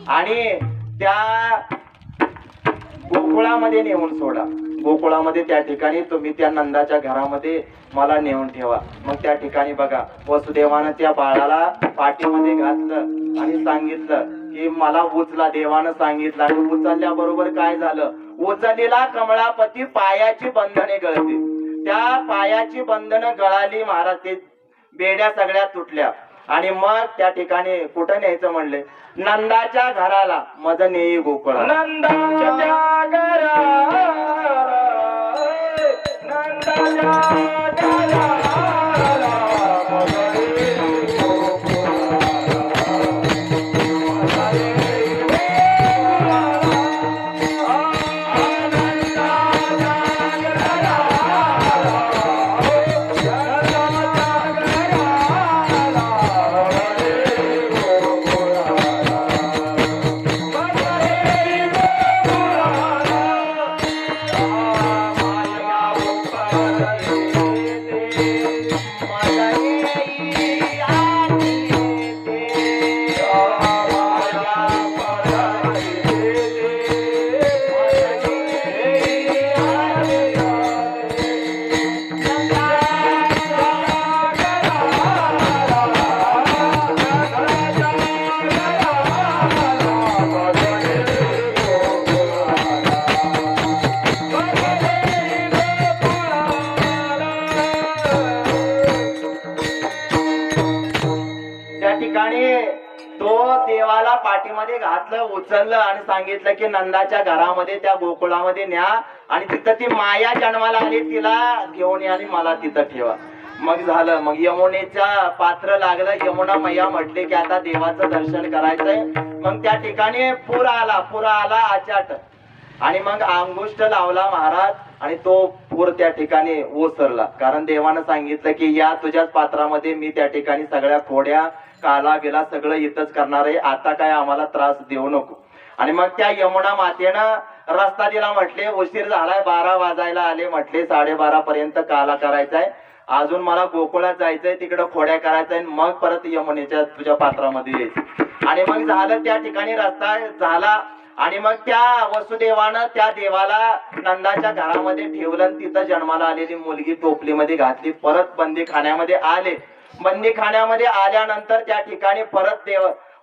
आणि त्या गोकुळामध्ये नेऊन सोडा. गोकुळामध्ये त्या ठिकाणी तुम्ही त्या नंदाच्या घरामध्ये मला नेऊन ठेवा. मग त्या ठिकाणी बघा वसुदेवानं त्या बाळाला पाठीमध्ये घातलं आणि सांगितलं की मला उचला. देवानं सांगितलं आणि उचलल्याबरोबर काय झालं, उचललेला कमळापती पायाची बंधने गळते. त्या पायाची बंधनं गळाली महाराज. ते बेड्या सगळ्या तुटल्या. आणि मग त्या ठिकाणी कुठं न्यायचं म्हणले, नंदाच्या घराला. मज नेई गोकुळा नंदाच्या घराला, नंदाच्या घराला, तो देवाला पाठीमध्ये घातलं, उचललं आणि सांगितलं की नंदाच्या घरामध्ये त्या गोकुळामध्ये न्या आणि तिथं ती माया जन्माला आली, तिला घेऊन या आणि मला तिथं ठेवा. मग झालं. मग यमुनेचा पात्र लागलं. यमुना मैया म्हटले की आता देवाचं दर्शन करायचंय. मग त्या ठिकाणी पूर आला अचाट. आणि मग अंगुष्ठ लावला महाराज आणि तो पूर त्या ठिकाणी ओसरला. कारण देवानं सांगितलं की या तुझ्याच पात्रामध्ये मी त्या ठिकाणी सगळ्या खोड्या काला बिला सगळं इथंच करणार आहे, आता काय आम्हाला त्रास देऊ नको. आणि मग त्या यमुना मातेनं रस्ता दिला. म्हटले उशीर झालाय, 12 वाजायला आले. म्हटले 12:30 पर्यंत काला करायचाय, अजून मला गोकुळात जायचंय, तिकडं खोड्या करायचंय, मग परत यमुनेच्या तुझ्या पात्रामध्ये यायचं. आणि मग झालं त्या ठिकाणी रस्ता झाला. आणि मग त्या वसुदेवानं त्या देवाला नंदाच्या घरामध्ये ठेवलं. तिथं जन्माला आलेली मुलगी टोपलीमध्ये घातली. परत बंदीखान्यामध्ये आले. बंदीखान्यामध्ये आल्यानंतर त्या ठिकाणी परत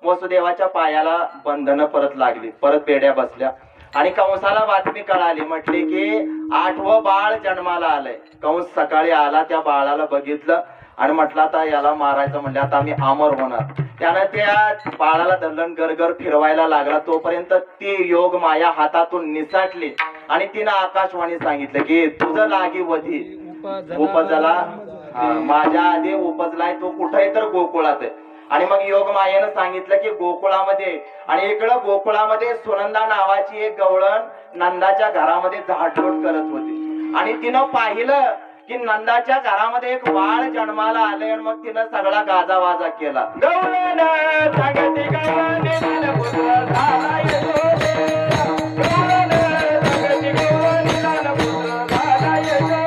वसुदेवाच्या पायाला बंधनं परत लागली, परत बेड्या बसल्या. आणि कंसाला बातमी कळाली. म्हटले की 8वं बाळ जन्माला आलंय. कंस सकाळी आला, त्या बाळाला बघितलं आणि म्हटलं आता याला मारायचं. म्हणले आता आम्ही अमर होणार. त्यानं त्या बाळाला धरलं, गरगर फिरवायला लागला. तोपर्यंत ती योग माया हातातून निसटली आणि तिनं आकाशवाणी सांगितलं की तुझं लागी वधी उपजला, माझ्या आधी उपजलाय तो कुठे तर गोकुळात आहे. आणि मग योग मायेनं सांगितलं की गोकुळामध्ये. आणि इकडं गोकुळामध्ये सुनंदा नावाची एक गवळण नंदाच्या घरामध्ये झाडलोट करत होती. आणि तिनं पाहिलं की नंदाच्या घरामध्ये एक बाळ जन्माला आले. आणि मग तिनं सगळा गाजावाजा केला. गवळण जगती गवळणी लालपुत्र झाला यशोदे, गवळण जगती गवळणी लालपुत्र झाला यशोदे.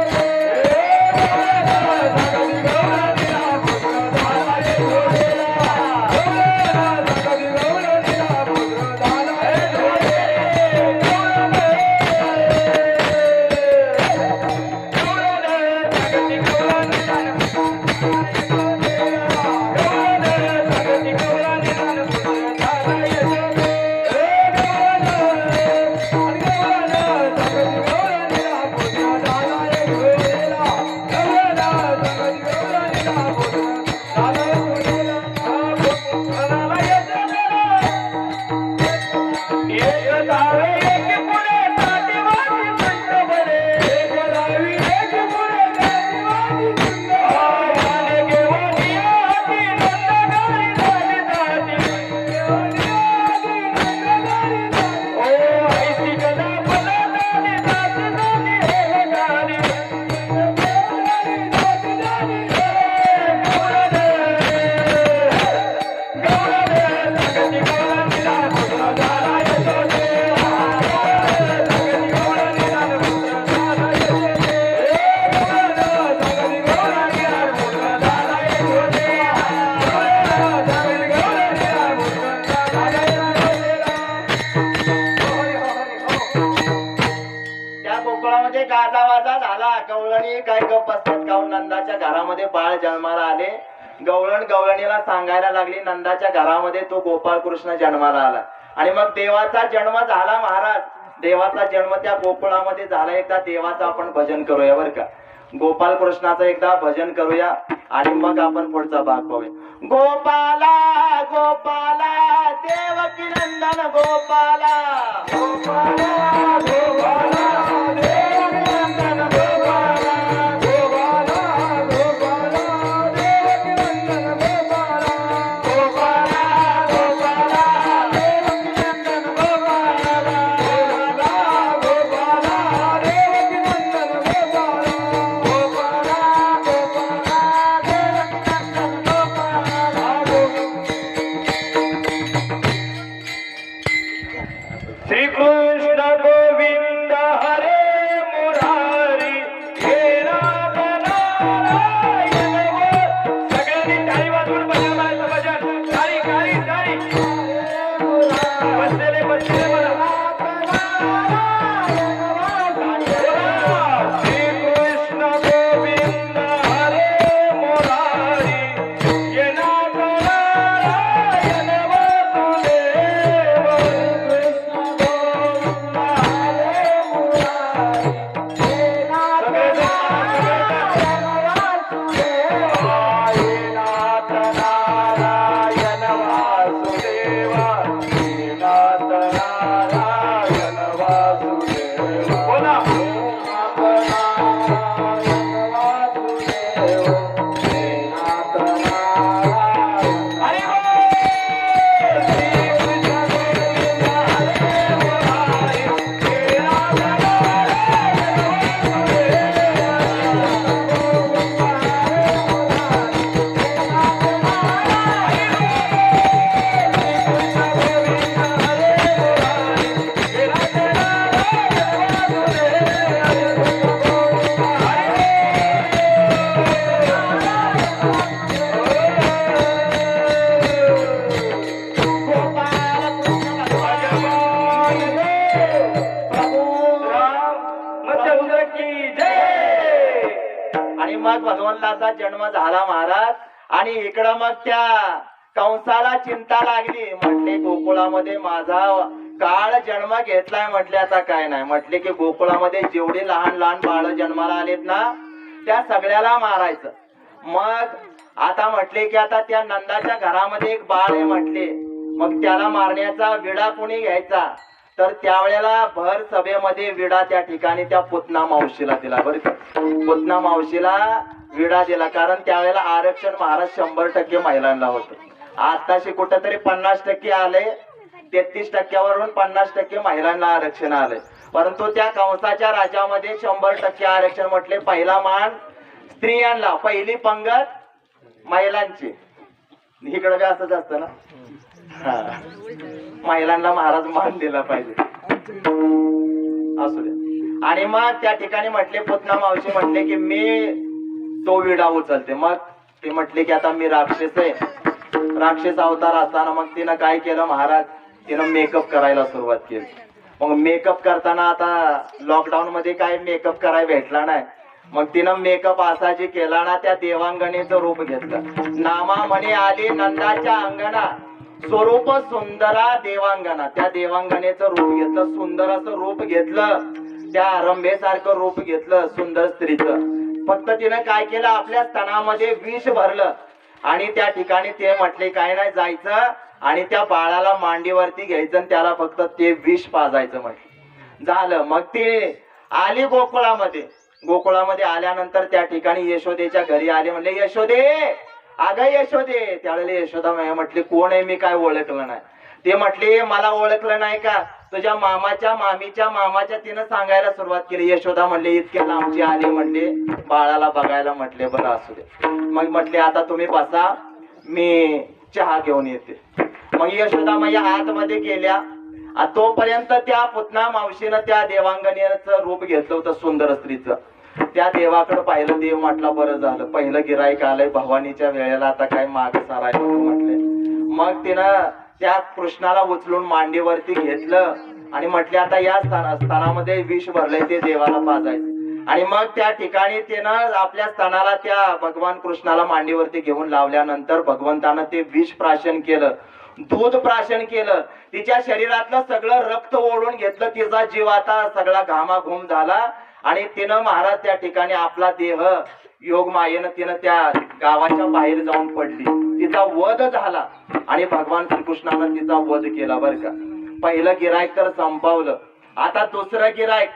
त्या गोकुळामध्ये गाजावाजा झाला. गवळणी काय गप असतात का? नंदाच्या घरामध्ये बाळ जन्माला आले. गवळण गवळणीला सांगायला लागली नंदाच्या घरामध्ये तो गोपाळ कृष्ण जन्माला आला. आणि मग देवाचा जन्म झाला महाराज. देवाचा जन्म त्या गोकुळामध्ये झाला. एकदा देवाचं आपण भजन करूया बरं का. गोपाल कृष्णाचं एकदा भजन करूया आणि मग आपण पुढचा भाग पाहूया. गोपाला गोपाला देवकी नंदन गोपाला गोपाला गोपाला देवकी नंदन गोपाला गोपाला गोपाला देवकी नंदन गोपाला गोपाला गोपाला देवकी नंदन गोपाला गोपाला गोपाला देवकी नंदन गोपाला गोपाला गोपाला देवकी नंदन गोपाला. श्री कृष्ण गोविंद हरे मुरारी हे नाथ नारायण व- सगळ्यांनी टाळी वाजवून भजन म्हणायचं. भजन टाळी टाळी टाळी. बसलेले बसलेले म्हणा. श्री कृष्ण गोविंद हरे मुरारी हे नाथ नारायण वासुदेव. नाथ नारायण वासुदेव हे नाथ नारायण वासुदेव. बोला. नाथ नारायण वासुदेव हे नाथ नारायण. हरी बोल. श्री कृष्ण गोविंद हरे मुरारी हे नाथ मत्स्यपुत्र की जय. आणि मग भगवंताचा जन्म झाला महाराज. आणि इकडं मग त्या कंसाला चिंता लागली. म्हटले गोकुळामध्ये माझा काळ जन्म घेतलाय. म्हटले आता काय नाही. म्हटले की गोकुळामध्ये जेवढी लहान लहान बाळ जन्माला आलेत ना त्या सगळ्याला मारायचं. मग आता म्हटले की आता त्या नंदाच्या घरामध्ये एक बाळ आहे म्हटले. मग त्याला मारण्याचा विडा कोणी घ्यायचा. तर त्यावेळेला भर सभेमध्ये विडा त्या ठिकाणी त्या पुतना मावशीला दिला बरं का. पुतना मावशीला विडा दिला. कारण त्यावेळेला आरक्षण महाराज 100% महिलांना होतं. आताशी कुठेतरी 50% आले. 33% 50% महिलांना आरक्षण आलंय. परंतु त्या कंसाच्या राज्यामध्ये 100% आरक्षण म्हटले. पहिला मान स्त्रियांना, पहिली पंगत महिलांची. इकडं बी असंच असतं ना. हा. महिलांना महाराज मान दिला पाहिजे. असू दे. आणि मग त्या ठिकाणी म्हटले पुतना मावशी म्हटले की मी तो विडा उचलते. मग ती म्हटली की आता मी राक्षस आहे. राक्षस अवतार असताना मग तिनं काय केलं महाराज, तिनं मेकअप करायला सुरुवात केली. मग मेकअप करताना आता लॉकडाऊन मध्ये काय मेकअप करायला भेटला नाही. मग तिनं मेकअप असा जे केला ना, त्या देवांगणीचं रूप घेतलं. नामा म्हणे आली नंदाच्या अंगणा, स्वरूप सुंदरा देवांगणा. त्या देवांगणेचं रूप घेतलं, सुंदर असं रूप घेतलं, त्या रंभेसारखं रूप घेतलं सुंदर स्त्रीचं. फक्त तिनं काय केलं, आपल्या स्तनामध्ये विष भरलं आणि त्या ठिकाणी ते म्हटले काय नाही जायचं आणि त्या बाळाला मांडीवरती घ्यायचं आणि त्याला फक्त ते विष पाजायचं म्हटलं. झालं. मग ती आली गोकुळामध्ये. गोकुळामध्ये आल्यानंतर त्या ठिकाणी यशोदेच्या घरी आले. म्हणले यशोदे, अगं यशोदे. त्यावेळेला यशोदा माया म्हटली कोण आहे, मी काय ओळखलं नाही. ते म्हटले मला ओळखलं नाही का, तुझ्या मामाच्या मामीच्या मामाच्या. तिनं सांगायला सुरुवात केली. यशोदा म्हणले इतक्या लांबची आली म्हणले बाळाला बघायला. म्हटले बरं असू दे. मग म्हटले आता तुम्ही बसा, मी चहा घेऊन येते. मग यशोदा मैया आतमध्ये गेल्या. तोपर्यंत त्या पुतना मावशीनं त्या देवांगणीचं रूप घेतलं होतं सुंदर स्त्रीचं. त्या देवाकडे पाहिलं. देव म्हटला बरं झालं, पहिलं गिराईक आलंय भवानीच्या वेळेला, आता काय माग सारायला म्हटले. मग तिनं त्या कृष्णाला उचलून मांडीवरती घेतलं आणि म्हटले आता या स्थानामध्ये विष भरलंय, ते देवाला पाजायचं. आणि मग त्या ठिकाणी तिनं आपल्या स्तनाला त्या भगवान कृष्णाला मांडीवरती घेऊन लावल्यानंतर भगवंतानं ते विष प्राशन केलं, दूध प्राशन केलं. तिच्या शरीरातलं सगळं रक्त ओढून घेतलं. तिचा जीव आता सगळा घामाघूम झाला आणि तिनं महाराज त्या ठिकाणी आपला देह योग मायेनं तिनं त्या गावाच्या बाहेर जाऊन पडली. तिचा वध झाला आणि भगवान श्रीकृष्णानं तिचा वध केला बरं का. पहिलं गिरायक तर संपवलं. आता दुसरं गिरायक.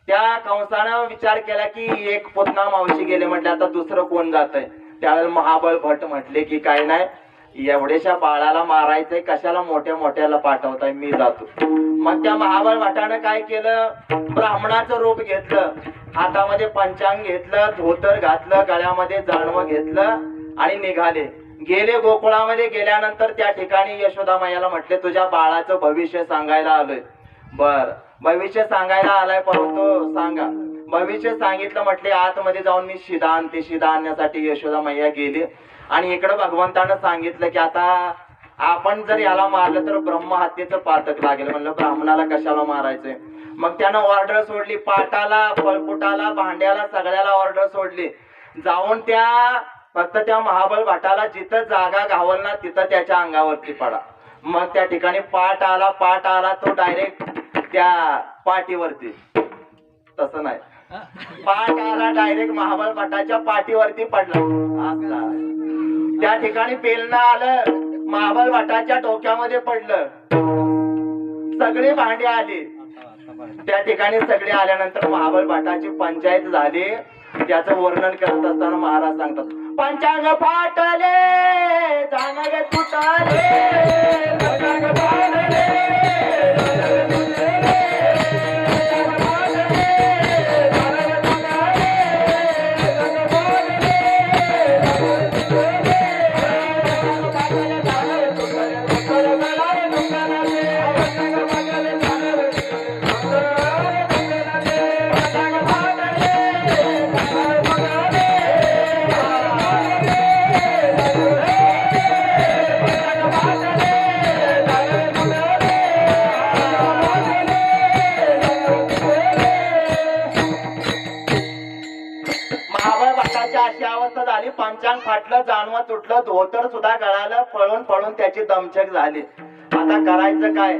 त्या कंसानं विचार केला की एक पुतना मावशी गेले, म्हटले आता दुसरं कोण जातंय. त्यावेळेला महाबळ भट म्हटले की काय नाही, एवढ्याशा बाळाला मारायचंय, कशाला मोठ्या मोठ्याला पाठवताय, मी जातो. मग त्या महाबळ भटानं काय केलं, ब्राह्मणाचं रूप घेतलं, हातामध्ये पंचांग घेतलं, धोतर घातलं, गळ्यामध्ये जानवं घेतलं आणि निघाले. गेले. गोकुळामध्ये गेल्यानंतर त्या ठिकाणी यशोदा मैयाला म्हटले तुझ्या बाळाचं भविष्य सांगायला आलोय. बर, भविष्य सांगायला आलाय, परंतु सांगा. भविष्य सांगितलं. म्हटले आतमध्ये जाऊन मी शिदा आणते. शिदा आणण्यासाठी यशोदा मैया गेली आणि इकडं भगवंतानं सांगितलं की आता आपण जर याला मारलं तर ब्रह्महत्येचं पातक लागेल. म्हणलं ब्राह्मणाला कशाला मारायचंय. मग त्यानं ऑर्डर सोडली. पाटाला, फळपुटाला, भांड्याला, सगळ्याला ऑर्डर सोडली. जाऊन त्या फक्त त्या महाबळ भटाला जिथं जागा घावल ना तिथं त्याच्या अंगावरती पडा. मग त्या ठिकाणी पाट आला तो डायरेक्ट त्या पाठीवरती. तसं नाही, पाट आला डायरेक्ट महाबळ भटाच्या पाठीवरती पडला. त्या ठिकाणी पेलणं आलं, महाबळ भटाच्या डोक्यामध्ये पडलं. सगळे भांडे आले. त्या ठिकाणी सगळे आल्यानंतर महाबळ भटाची पंचायत झाली. त्याचं वर्णन करत असताना महाराज सांगतात पंचांग फाटले जानग तुटले, पंचांग फाटले पंचांग फाटलं, जानवा तुटलं, धोतर सुद्धा गळालं, पळून पळून त्याची दमछक झाली. आता करायचं काय.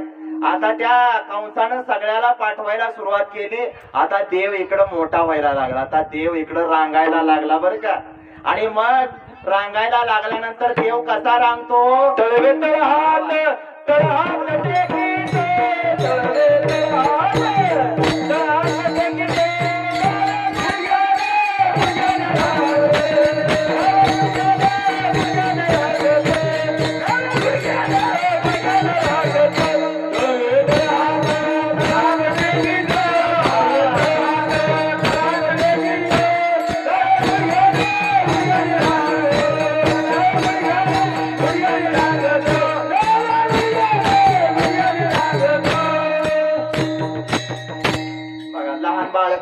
आता त्या कंसानं सगळ्याला पाठवायला सुरुवात केली. आता देव इकडं मोठा व्हायला लागला. आता देव इकडं रांगायला लागला बरं का. आणि मग रांगायला लागल्यानंतर देव कसा रांगतो, तळवे तळ हात तळ हात टेकीते, तळवे तळ हात तळ हात टेकीते.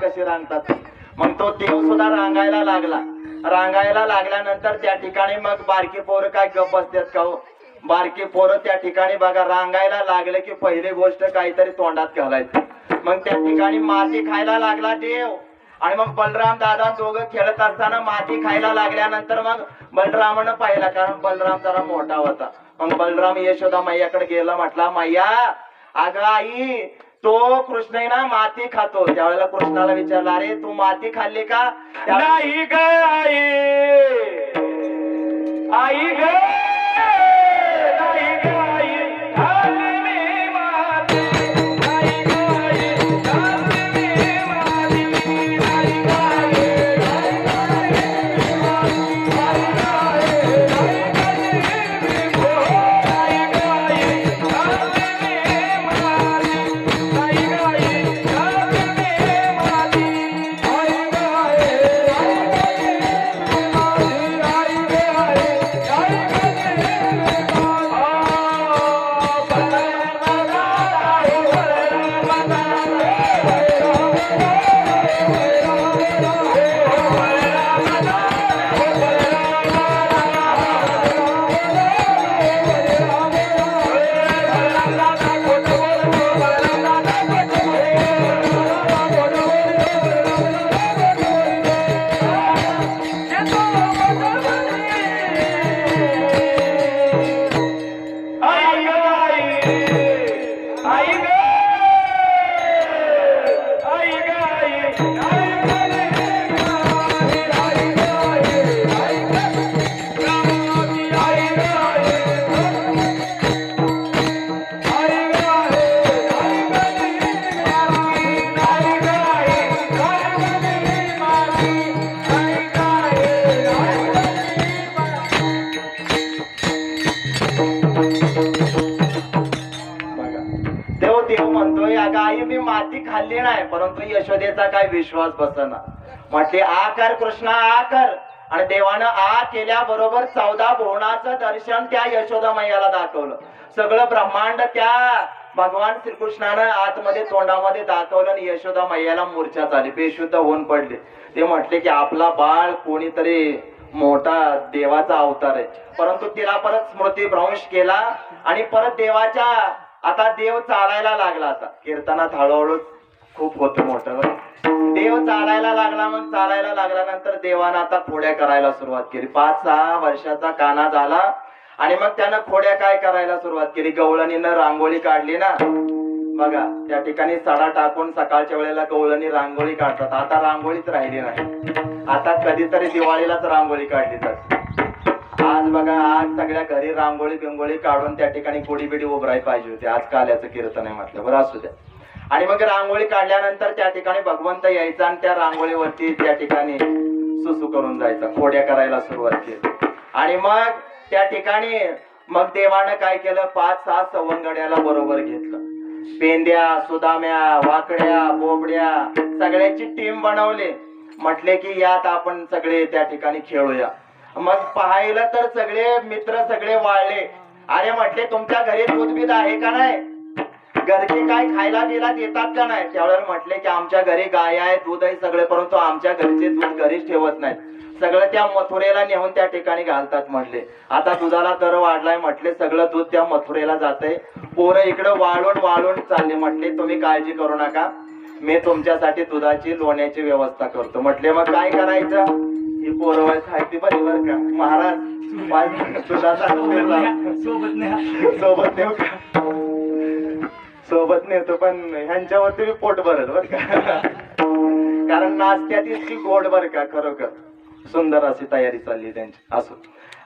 कशी रांगतात. मग तो देव सुद्धा रांगायला लागला. रांगायला लागल्यानंतर त्या ठिकाणी मग बारकी पोरं काय गप बसतात का हो? बारकी पोरं त्या ठिकाणी बघा रांगायला लागले की पहिली गोष्ट काहीतरी तोंडात घालायचं. मग त्या ठिकाणी माती खायला लागला देव. आणि मग बलराम दादा दोघं खेळत असताना माती खायला लागल्यानंतर मग बलरामानं पाहिला, कारण बलराम जरा मोठा होता. मग बलराम यशोदा मैयाकडे गेला, म्हटला मैया अगं आई तो कृष्ण आहे ना माती खातो. त्यावेळेला कृष्णाला विचारला अरे तू माती खाल्ली का? नाही ग आई, आई ग नाही ग आई, खाल्ली मी माती. नाही ग आई, खाल्ली मी माती. नाही ग आई, नाही ग आई, नाही ग आई, नाही खाल्ली मी माती. नाही ग आई, खाल्ली मी माती. नाही ग आई, खाल्ली मी माती. आई ग आई, आई ग आई, आई खाल्ली मी देव देव म्हणतोय अगं आई मी माती खाल्ली नाही, परंतु यशोदेचा काय विश्वास बसना. म्हटले आ कर कृष्णा आ कर. आणि देवानं आ केल्याबरोबर 14 भुवनाचं दर्शन त्या यशोदा मैयाला दाखवलं. सगळं ब्रह्मांड त्या भगवान श्रीकृष्णानं आतमध्ये तोंडामध्ये दाखवलं आणि यशोदा मैयाला मूर्छा झाली, बेशुद्ध होऊन पडले. ते म्हटले की आपला बाळ कोणीतरी मोठा देवाचा अवतार आहे. परंतु तिला परत स्मृतीभ्रंश केला आणि परत देवाच्या आता देव चालायला लागला. आता कीर्तनात हळूहळू खूप होतं मोठं. देव चालायला लागला. मग चालायला लागल्यानंतर देवानं आता खोड्या करायला सुरुवात केली. 5-6 वर्षाचा काना झाला आणि मग त्यानं खोड्या काय करायला सुरुवात केली. गवळणीनं रांगोळी काढली ना बघा, त्या ठिकाणी सडा टाकून सकाळच्या वेळेला गवळणी रांगोळी काढतात. आता रांगोळीच राहिली नाही. आता कधीतरी दिवाळीलाच रांगोळी काढली जाते. आज बघा आज सगळ्या घरी रांगोळी बिंगोळी काढून त्या ठिकाणी गोडी बिडी उभराई पाहिजे होती. आज काल्याचं कीर्तन आहे म्हटलं बरं असू द्या. आणि मग रांगोळी काढल्यानंतर त्या ठिकाणी भगवंत यायचा आणि त्या रांगोळीवरती त्या ठिकाणी सुसू करून जायचा. खोड्या करायला सुरुवात केली. आणि मग त्या ठिकाणी मग देवानं काय केलं 5-6 सवंगड्याला बरोबर घेतलं. पेंद्या सुदाम्या वाकड्या बोबड्या सगळ्याची टीम बनवली. म्हटले की यात आपण सगळे त्या ठिकाणी खेळूया. मग पाहायला तर सगळे मित्र सगळे वाळले. अरे म्हटले तुमच्या घरी दूध बीध आहे का नाही, घरचे काय खायला बिला देतात का नाही. त्यावेळेला म्हटले की आमच्या घरी गाय आहे दूध आहे सगळे, परंतु आमच्या घरचे दूध घरीच ठेवत नाहीत, सगळं त्या मथुरेला नेऊन त्या ठिकाणी घालतात. म्हटले आता दुधाला दर वाढलाय. म्हटले सगळं दूध त्या मथुरेला जाते. पोरं इकडं वाळून वाळून चालले. म्हटले तुम्ही काळजी करू नका, मी तुमच्यासाठी दुधाची लोण्याची व्यवस्था करतो. म्हटले मग काय करायचं. ही पोरं खायची बरी बर का महाराज, दुधाचा सोबत नेऊ का, सोबत नेतो पण ह्यांच्यावरती मी पोट भरत बर का, कारण नाश्त्यात इतकी गोड बर का, खरोखर सुंदर अशी तयारी चालली त्यांची असो.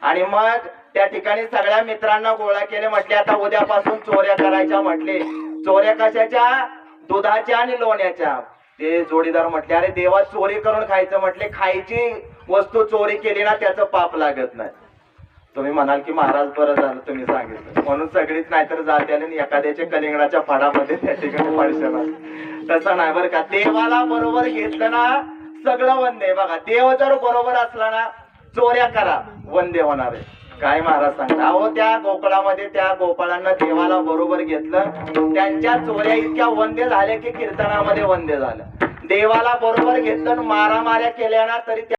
आणि मग त्या ठिकाणी सगळ्या मित्रांना गोळा केले. म्हटले आता उद्यापासून चोऱ्या करायच्या. म्हटले चोऱ्या कशाच्या, दुधाच्या आणि लोण्याच्या. ते जोडीदार म्हटले अरे देवा चोरी करून खायचं. म्हटले खायची वस्तू चोरी केली ना त्याचं पाप लागत नाही. तुम्ही म्हणाल की महाराज बरं झालं तुम्ही सांगितलं म्हणून सगळीच नाहीतर जाते आणि एखाद्याच्या कलिंगडाच्या फाडामध्ये त्या ठिकाणी पडशाला. तसं नाही बरं का, देवाला बरोबर घेतलं ना सगळं वंदे. बघा देव जर बरोबर असला ना चोऱ्या करा वंदे होणार आहे. काय महाराज सांगता. अहो त्या गोकुळामध्ये त्या गोपाळांना देवाला बरोबर घेतलं, त्यांच्या चोऱ्या इतक्या वंदे झाल्या की कीर्तनामध्ये वंदे झालं. देवाला बरोबर घेतलं मारामाऱ्या केल्या ना तरी